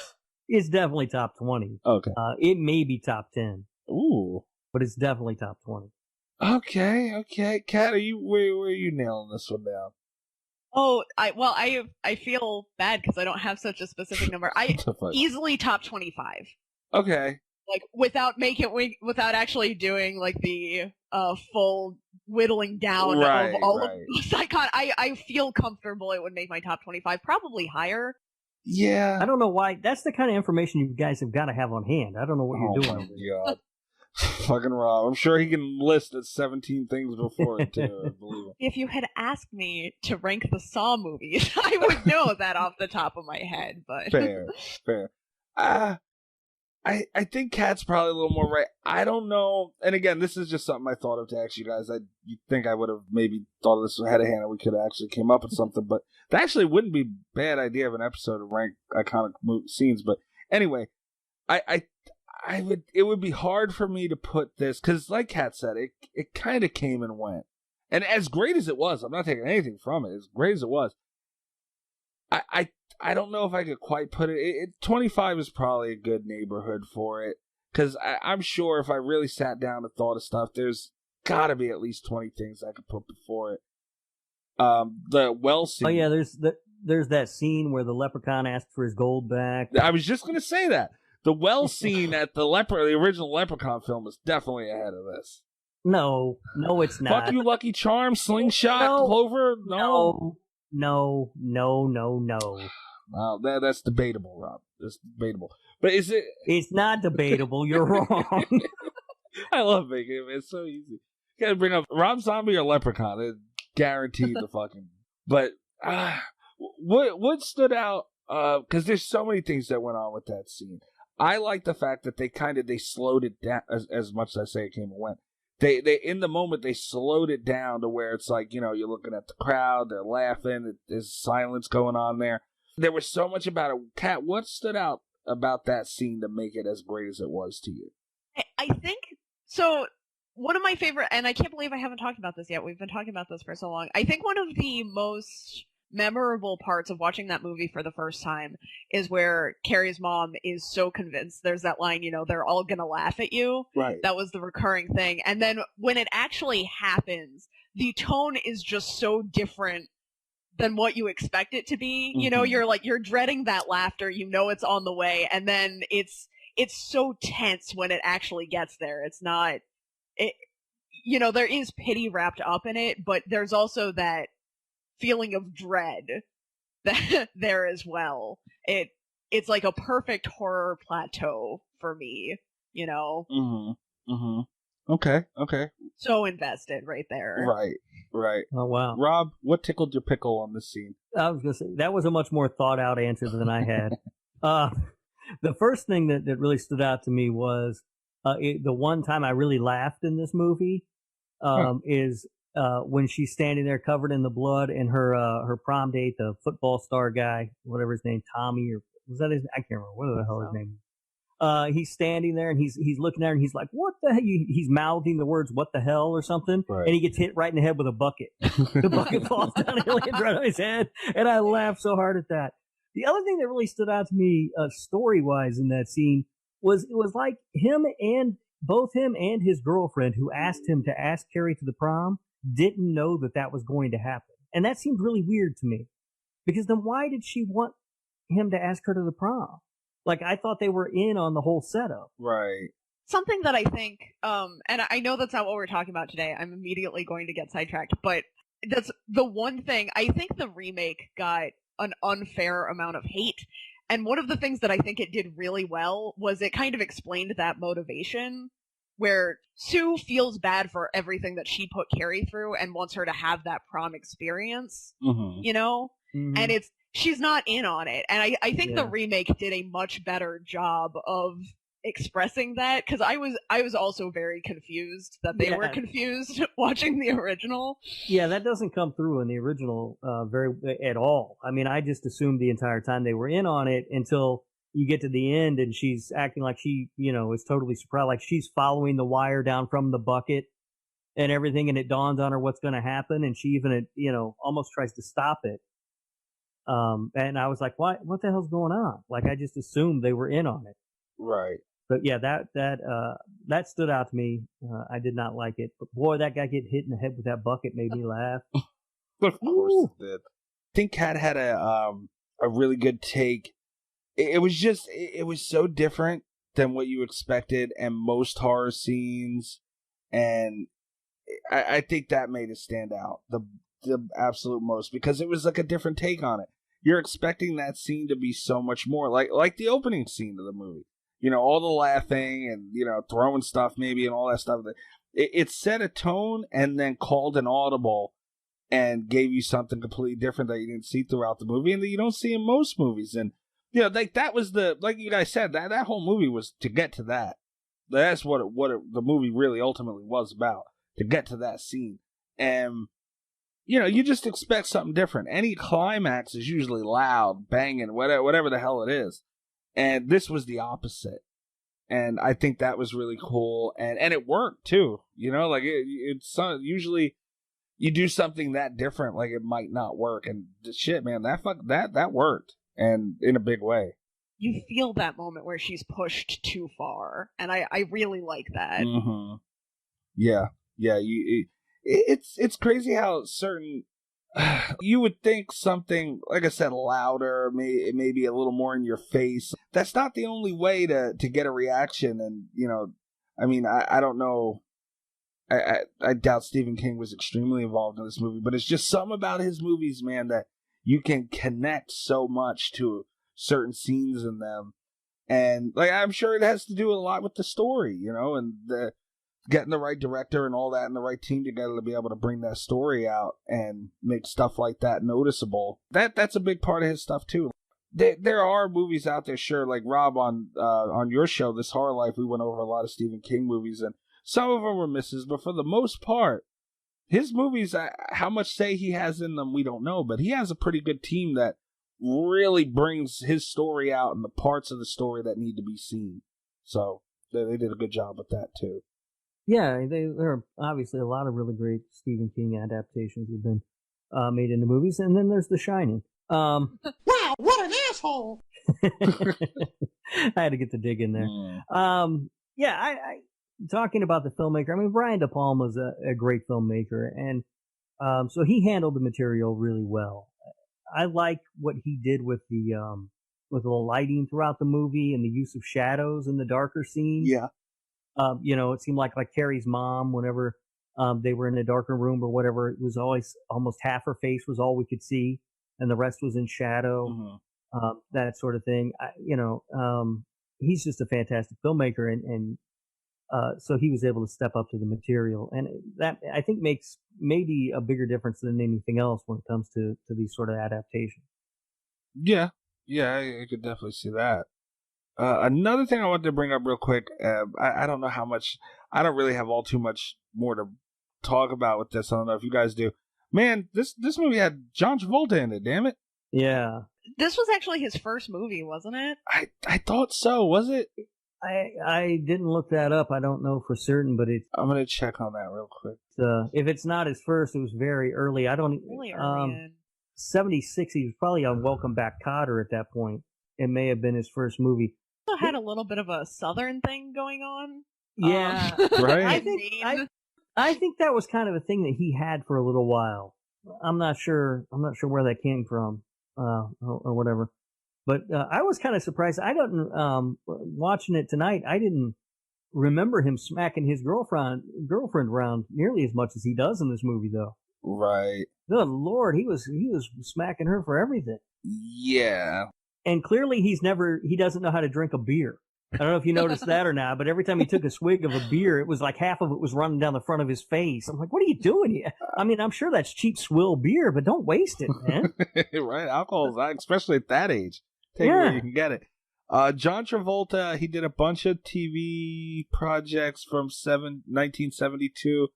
it's definitely top 20. Okay. It may be top 10. Ooh. But it's definitely top 20. Okay. Kat, where are you nailing this one down? Oh, I feel bad because I don't have such a specific number. Easily top 25. Okay. Without actually doing the full whittling down of all of those icon. I feel comfortable it would make my top 25, probably higher. Yeah. I don't know why. That's the kind of information you guys have got to have on hand. I don't know what you're doing. Oh, my God. Fucking Rob. I'm sure he can list 17 things before it, too. I believe it. If you had asked me to rank the Saw movies, I would know that off the top of my head. But Fair. I think Kat's probably a little more right. I don't know. And again, this is just something I thought of to ask you guys. You'd think I would have maybe thought of this ahead of hand and we could have actually came up with something. But that actually wouldn't be a bad idea of an episode to rank iconic scenes. But anyway, it would be hard for me to put this, because like Kat said, it kind of came and went. And as great as it was, I'm not taking anything from it, as great as it was, I don't know if I could quite put it. 25 is probably a good neighborhood for it, because I'm sure if I really sat down and thought of stuff, there's got to be at least 20 things I could put before it. The well scene. Oh yeah, there's that scene where the leprechaun asks for his gold back. I was just going to say that. The well scene at the original Leprechaun film is definitely ahead of this. No, it's not. Fuck you, Lucky Charm, Slingshot, Clover. No. Well, that's debatable, Rob. That's debatable. But is it? It's not debatable. You're wrong. I love making it. It's so easy. You gotta bring up Rob Zombie or Leprechaun. It's guaranteed the fucking. But what stood out? Because there's so many things that went on with that scene. I like the fact that they slowed it down as much as I say it came and went. They in the moment they slowed it down to where it's you're looking at the crowd, they're laughing, there's silence going on there. There was so much about it. Kat, what stood out about that scene to make it as great as it was to you? I think so. One of my favorite, and I can't believe I haven't talked about this yet. We've been talking about this for so long. I think one of the most memorable parts of watching that movie for the first time is where Carrie's mom is so convinced. There's that line, they're all gonna laugh at you. Right. That was the recurring thing. And then when it actually happens, the tone is just so different than what you expect it to be. Mm-hmm. You're dreading that laughter, it's on the way, and then it's so tense when it actually gets there. It's not there is pity wrapped up in it, but there's also that feeling of dread there as well. It's like a perfect horror plateau for me, Okay. So invested right there. Right. Oh wow. Rob, what tickled your pickle on this scene? I was gonna say that was a much more thought out answer than I had. The first thing that really stood out to me was the one time I really laughed in this movie is when she's standing there covered in the blood, and her prom date, the football star guy, whatever his name, Tommy, or was that his? I can't remember. What the hell his name is. He's standing there and he's looking at her and he's like, "What the hell?" He's mouthing the words "what the hell" or something, right. And he gets hit right in the head with a bucket. The bucket falls down and lands right on his head, and I laughed so hard at that. The other thing that really stood out to me, story wise, in that scene was it was like both him and his girlfriend, who asked him to ask Carrie to the prom, didn't know that was going to happen. And that seemed really weird to me, because then why did she want him to ask her to the prom? I thought they were in on the whole setup. Right. Something that I think, and I know that's not what we're talking about today. I'm immediately going to get sidetracked, but that's the one thing. I think the remake got an unfair amount of hate. And one of the things that I think it did really well was it kind of explained that motivation, where Sue feels bad for everything that she put Carrie through and wants her to have that prom experience, Mm-hmm. And she's not in on it. And I think the remake did a much better job of expressing that, because I was also very confused that they were confused watching the original. Yeah, that doesn't come through in the original very at all. I mean, I just assumed the entire time they were in on it until you get to the end and she's acting like she, is totally surprised, like she's following the wire down from the bucket and everything, and it dawns on her what's going to happen, and she even, almost tries to stop it. And I was like, what the hell's going on? Like, I just assumed they were in on it. Right. But yeah, that stood out to me. I did not like it. But boy, that guy getting hit in the head with that bucket made me laugh. Of course it did. I think Kat had a really good take. It was so different than what you expected and most horror scenes, and I think that made it stand out the absolute most, because it was like a different take on it. You're expecting that scene to be so much more like the opening scene of the movie. All the laughing and, throwing stuff maybe and all that stuff. It set a tone and then called an audible and gave you something completely different that you didn't see throughout the movie and that you don't see in most movies. And, that was like you guys said, that whole movie was to get to that. That's what the movie really ultimately was about, to get to that scene. And, you just expect something different. Any climax is usually loud, banging, whatever the hell it is. And this was the opposite. And I think that was really cool. And it worked, too. It's usually you do something that different, like it might not work. And shit, man, that worked. And in a big way. You feel that moment where she's pushed too far. And I really like that. Mm-hmm. Yeah. Yeah. It's crazy how certain... You would think something, like I said, louder, maybe a little more in your face. That's not the only way to get a reaction. And, I don't know. I doubt Stephen King was extremely involved in this movie, but it's just something about his movies, man, that you can connect so much to certain scenes in them. And, I'm sure it has to do a lot with the story, and getting the right director and all that and the right team together to be able to bring that story out and make stuff like that noticeable. That's a big part of his stuff too. There are movies out there, sure, like Rob on your show, This Horror Life, we went over a lot of Stephen King movies, and some of them were misses, but for the most part, his movies, how much say he has in them, we don't know, but he has a pretty good team that really brings his story out and the parts of the story that need to be seen. So they did a good job with that too. Yeah, there are obviously a lot of really great Stephen King adaptations have been made into movies, and then there's The Shining. Wow, what an asshole! I had to get the dig in there. I talking about the filmmaker, Brian De Palma's a great filmmaker, and so he handled the material really well. I like what he did with the lighting throughout the movie and the use of shadows in the darker scenes. Yeah. It seemed like Carrie's mom, whenever they were in a darker room or whatever, it was always almost half her face was all we could see, and the rest was in shadow, that sort of thing. He's just a fantastic filmmaker, and so he was able to step up to the material, and that I think makes maybe a bigger difference than anything else when it comes to these sort of adaptations. Yeah, I could definitely see that. Another thing I wanted to bring up real quick, I don't know how much, I don't really have all too much more to talk about with this. I don't know if you guys do. Man, this movie had John Travolta in it, damn it. Yeah. This was actually his first movie, wasn't it? I thought so, was it? I didn't look that up. I don't know for certain, but I'm going to check on that real quick. If it's not his first, it was very early. I don't... Really early 76, he was probably on Welcome Back, Kotter at that point. It may have been his first movie. Also had a little bit of a southern thing going on. Yeah, right. I think that was kind of a thing that he had for a little while. I'm not sure where that came from, or whatever. But I was kind of surprised. I don't watching it tonight. I didn't remember him smacking his girlfriend around nearly as much as he does in this movie, though. Right. Good Lord, he was smacking her for everything. Yeah. And clearly he doesn't know how to drink a beer. I don't know if you noticed that or not, but every time he took a swig of a beer, it was like half of it was running down the front of his face. I'm like, what are you doing here? I'm sure that's cheap swill beer, but don't waste it, man. Right. Alcohol, especially at that age. Take it where you can get it. John Travolta, he did a bunch of TV projects from 1972.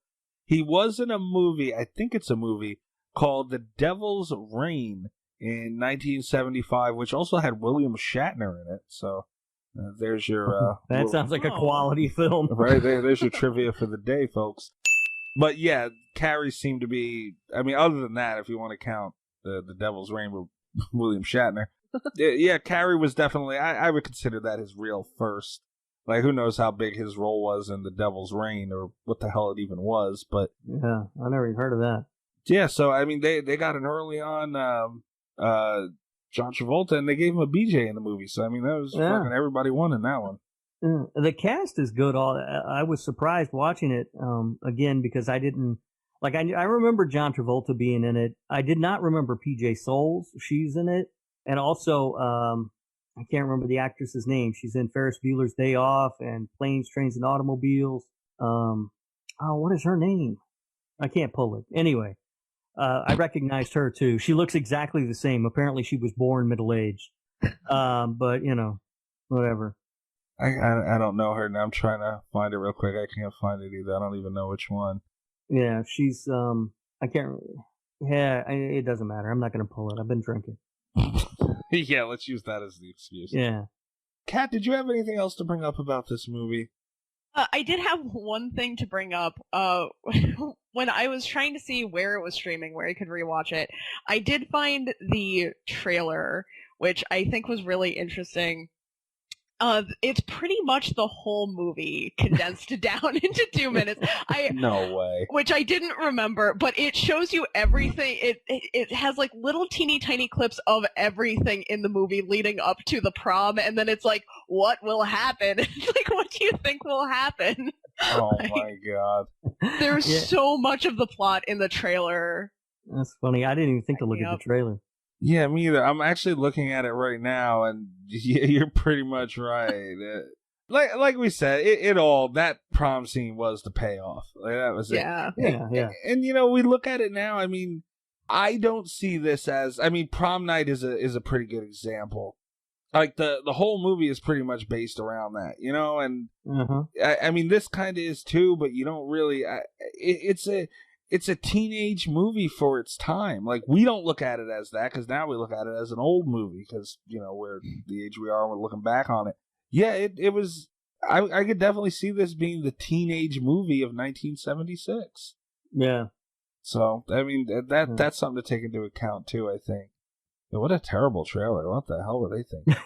He was in a movie, I think it's a movie, called The Devil's Reign in 1975, which also had William Shatner in it. So there's your... that sounds like a quality film. Right, there's your trivia for the day, folks. But yeah, Carrie seemed to be... I mean, other than that, if you want to count the Devil's Reign with William Shatner... Yeah, Carrie was definitely, I would consider that his real first. Like, who knows how big his role was in The Devil's Reign or what the hell it even was, but... Yeah, I never even heard of that. Yeah, so, I mean, they got an early on John Travolta, and they gave him a BJ in the movie, so, I mean, that was fucking everybody won in that one. The cast is good. I was surprised watching it, again, because I didn't... Like, I remember John Travolta being in it. I did not remember PJ Souls. She's in it. And also, I can't remember the actress's name. She's in Ferris Bueller's Day Off and Planes, Trains, and Automobiles. What is her name? I can't pull it. Anyway, I recognized her too. She looks exactly the same. Apparently she was born middle-aged. But, you know, whatever. I don't know her, and I'm trying to find it real quick. I can't find it either. I don't even know which one. Yeah, she's, I can't, yeah, it doesn't matter. I'm not going to pull it. I've been drinking. Yeah, let's use that as the excuse. Yeah. Kat, did you have anything else to bring up about this movie? I did have one thing to bring up. When I was trying to see where it was streaming, where I could rewatch it, I did find the trailer, which I think was really interesting. It's pretty much the whole movie condensed down into 2 minutes. No way. Which I didn't remember, but it shows you everything. It has like little teeny tiny clips of everything in the movie leading up to the prom, and then it's like, what will happen? It's like, what do you think will happen? Oh my god. There's so much of the plot in the trailer. That's funny. I didn't even think to look at the trailer. Yeah, me either. I'm actually looking at it right now, and yeah, you're pretty much right. Like we said, it all, that prom scene was the payoff. Like, that was it. Yeah. And you know, we look at it now. I mean, I don't see this as. I mean, Prom Night is a pretty good example. Like the whole movie is pretty much based around that, you know. And I mean, this kind of is too, but you don't really. It's a teenage movie for its time. Like, we don't look at it as that, because now we look at it as an old movie, because, you know, we're the age we are, and we're looking back on it. Yeah, it was... I could definitely see this being the teenage movie of 1976. Yeah. So, I mean, that's something to take into account, too, I think. Yeah, what a terrible trailer. What the hell were they thinking?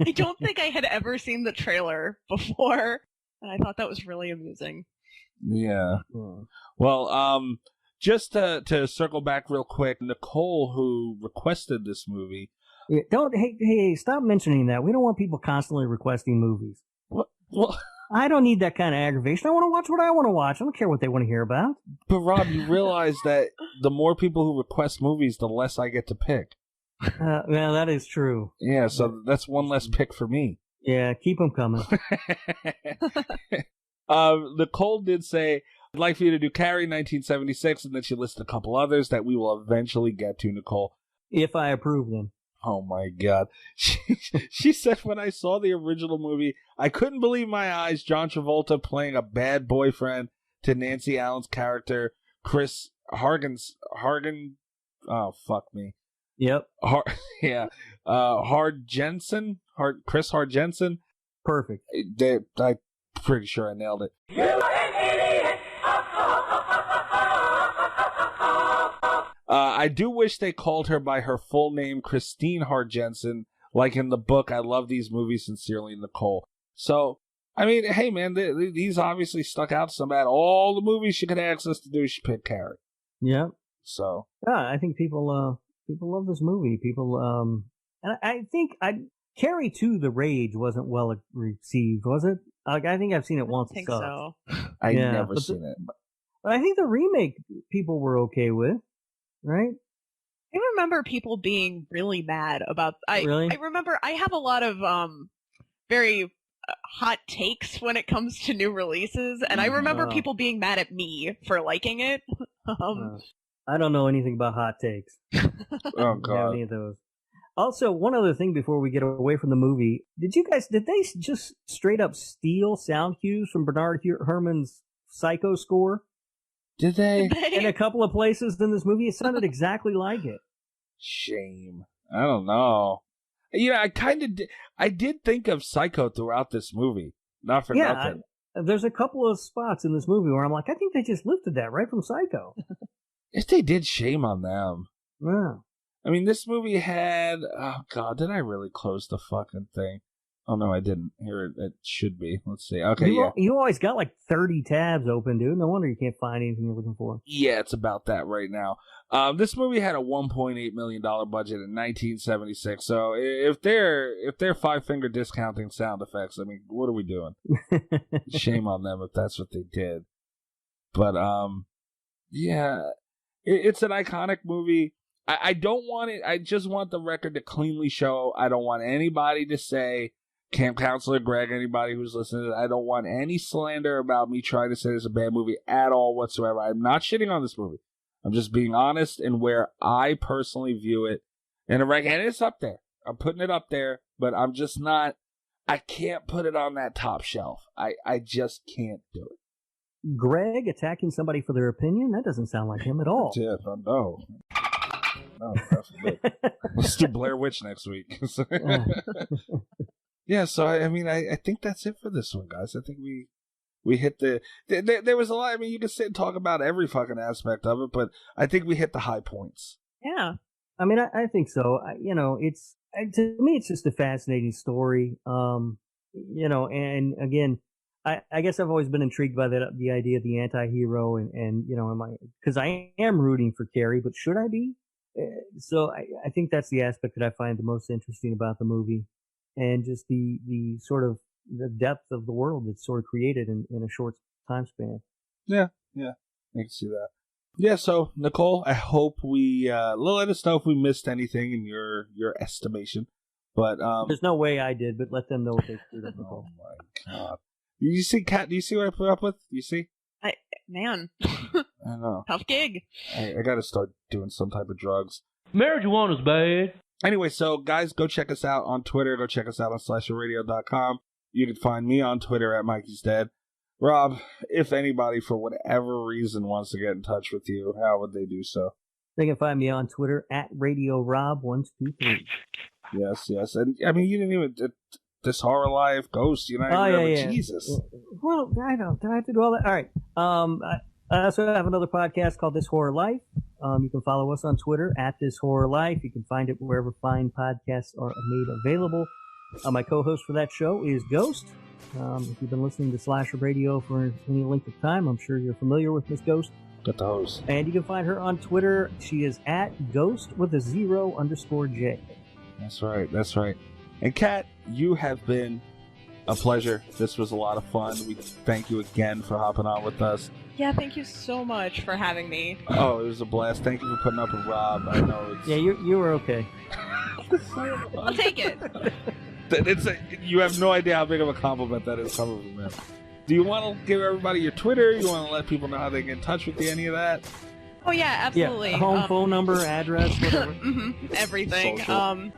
I don't think I had ever seen the trailer before, and I thought that was really amusing. Yeah. Well, just to circle back real quick, Nicole, who requested this movie. Yeah, hey, stop mentioning that. We don't want people constantly requesting movies. What? Well, I don't need that kind of aggravation. I want to watch what I want to watch. I don't care what they want to hear about. But Rob, you realize that the more people who request movies, the less I get to pick. Well, that is true. Yeah, so that's one less pick for me. Yeah, keep them coming. Nicole did say, I'd like for you to do Carrie 1976, and then she listed a couple others that we will eventually get to, Nicole. If I approve them. Oh my god. She said, when I saw the original movie, I couldn't believe my eyes. John Travolta playing a bad boyfriend to Nancy Allen's character, Chris Hargan. Oh, fuck me. Yep. Chris Hargensen. Perfect. I'm pretty sure I nailed it. You are an idiot! I do wish they called her by her full name, Christine Hargensen, like in the book. I love these movies, sincerely, Nicole. So, I mean, hey, man, these obviously stuck out to somebody. All the movies she could access to do, she picked Carrie. Yeah. So. Yeah, I think people love this movie. People, and I think Carrie 2, The Rage wasn't well received, was it? Like, I think I've seen it once. I think so. I've never seen it. But I think the remake people were okay with, right? I remember people being really mad about. Really? I remember I have a lot of very hot takes when it comes to new releases, and I remember people being mad at me for liking it. I don't know anything about hot takes. Oh god, any of those. Also, one other thing before we get away from the movie, did they just straight up steal sound cues from Bernard Herrmann's Psycho score? Did they? In a couple of places in this movie, it sounded exactly like it. Shame. I don't know. You know, I did think of Psycho throughout this movie. Not for nothing. There's a couple of spots in this movie where I'm like, I think they just lifted that right from Psycho. If they did, shame on them. Yeah. I mean, this movie had... Oh, God, did I really close the fucking thing? Oh, no, I didn't. Here it should be. Let's see. Okay, You always got like 30 tabs open, dude. No wonder you can't find anything you're looking for. Yeah, it's about that right now. This movie had a $1.8 million budget in 1976. So if they're five-finger discounting sound effects, I mean, what are we doing? Shame on them if that's what they did. But, yeah, it's an iconic movie. I don't want it. I just want the record to cleanly show. I don't want anybody to say, Camp Counselor Greg, anybody who's listening to this, I don't want any slander about me trying to say it's a bad movie at all whatsoever. I'm not shitting on this movie. I'm just being honest in where I personally view it. And it's up there. I'm putting it up there, but I'm just not, I can't put it on that top shelf. I just can't do it. Greg attacking somebody for their opinion? That doesn't sound like him at all. Yeah, no. No, definitely. Let's do Blair Witch next week. Yeah, so I mean, I think that's it for this one, guys. I think we hit there was a lot. I mean, you can sit and talk about every fucking aspect of it, but I think we hit the high points. Yeah. I mean, I think so. To me, it's just a fascinating story. And again, I guess I've always been intrigued by the idea of the anti-hero and because I am rooting for Carrie, but should I be? So I think that's the aspect that I find the most interesting about the movie, and just the sort of the depth of the world that's sort of created in a short time span. Yeah, I can see that. Yeah, so Nicole, I hope we let us know if we missed anything in your estimation. But there's no way I did, but let them know what they screwed up. Oh my God! You see, Kat? Do you see what I put up with? You see? Man. I know. Tough gig. I got to start doing some type of drugs. Marijuana's bad. Anyway, so guys, go check us out on Twitter. Go check us out on slasherradio.com. You can find me on Twitter at Mikey's Dead. Rob, if anybody for whatever reason wants to get in touch with you, how would they do so? They can find me on Twitter at RadioRob123. Yes. And I mean, you didn't even... This Horror Life, Ghost, Jesus. Well, I don't. Did I have to do all that? All right. I also have another podcast called This Horror Life. You can follow us on Twitter at This Horror Life. You can find it wherever fine podcasts are made available. My co-host for that show is Ghost. If you've been listening to Slasher Radio for any length of time, I'm sure you're familiar with Miss Ghost. Got the host. And you can find her on Twitter. She is at Ghost with a 0_J. That's right. And Kat, you have been a pleasure. This was a lot of fun. We thank you again for hopping on with us. Yeah, thank you so much for having me. Oh, it was a blast. Thank you for putting up with Rob. I know it's... Yeah, you were okay. I'll take it. You have no idea how big of a compliment that is coming from him. Do you want to give everybody your Twitter? You want to let people know how they get in touch with you? Any of that? Oh, yeah, absolutely. Yeah, home phone number, address, whatever. Everything. Social.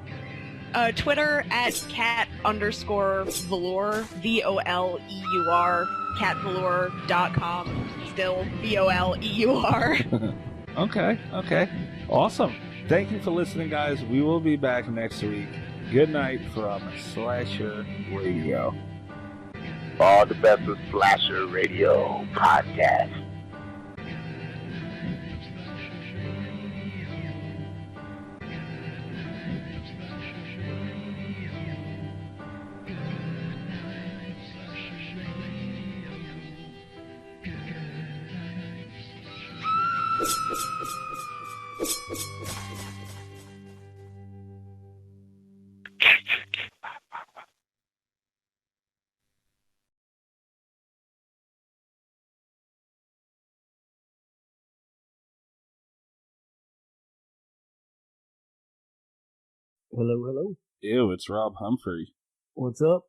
Twitter at cat_velour, VOLEUR, catvelour.com, still VOLEUR. Okay. Awesome. Thank you for listening, guys. We will be back next week. Good night from Slasher Radio. All the best of Slasher Radio podcast. Hello. Ew, it's Rob Humphrey. What's up?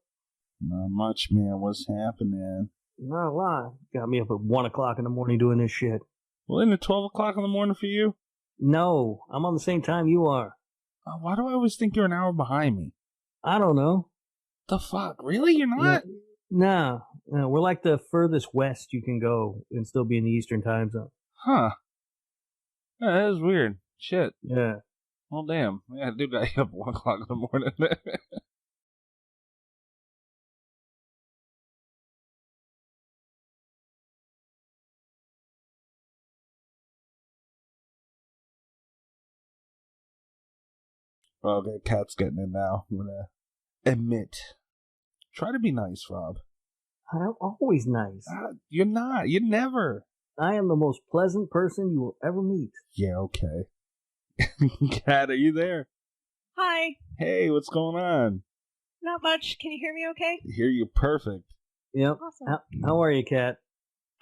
Not much, man. What's happening? Not a lot. Got me up at 1 o'clock in the morning doing this shit. Well, isn't it 12 o'clock in the morning for you? No, I'm on the same time you are. Why do I always think you're an hour behind me? I don't know. The fuck? Really? You're not? No, we're like the furthest west you can go and still be in the Eastern time zone. Huh. Yeah, that is weird. Shit. Yeah. Well, damn. Yeah, I do got you up 1 o'clock in the morning. Okay, Cat's getting in now. I'm gonna admit. Try to be nice, Rob. I'm always nice. You're not. You never. I am the most pleasant person you will ever meet. Yeah, okay. Cat, are you there? Hi. Hey, what's going on? Not much. Can you hear me okay? I hear you perfect. Yep. Awesome. How are you, Kat?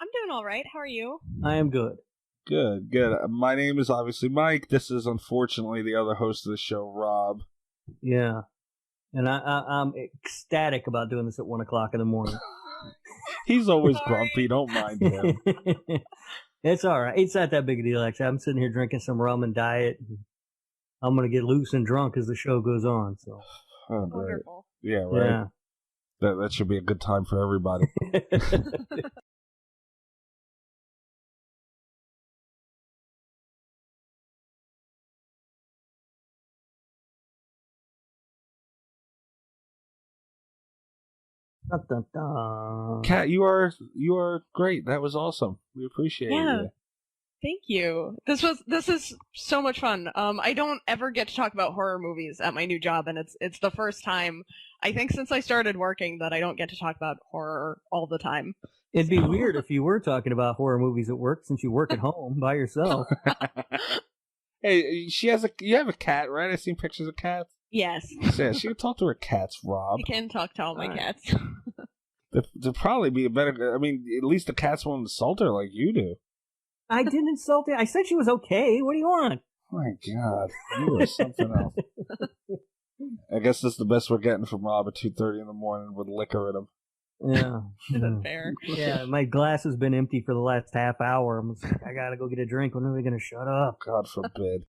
I'm doing all right. How are you? I am good. Good, good. My name is obviously Mike. This is unfortunately the other host of the show, Rob. Yeah. And I'm ecstatic about doing this at 1 o'clock in the morning. He's always grumpy. Don't mind him. It's all right. It's not that big a deal, actually. I'm sitting here drinking some rum and diet. I'm going to get loose and drunk as the show goes on. So. Oh, great. Wonderful. Yeah, right. Yeah. That should be a good time for everybody. Dun, dun, dun. Kat, you are great. That was awesome. We appreciate you. Thank you. This is so much fun. I don't ever get to talk about horror movies at my new job, and it's the first time I think since I started working that I don't get to talk about horror all the time. It'd be weird if you were talking about horror movies at work, since you work at home by yourself. Hey, you have a cat, right? I've seen pictures of cats. Yes. Yeah, she can talk to her cats, Rob. I can talk to all my cats. There'd probably be a better. I mean, at least the cats won't insult her like you do. I didn't insult her. I said she was okay. What do you want? My God, you are something else. I guess that's the best we're getting from Rob at 2:30 in the morning with liquor in him. Yeah. Isn't fair. Yeah, my glass has been empty for the last half hour. I gotta go get a drink. When are we gonna shut up? God forbid.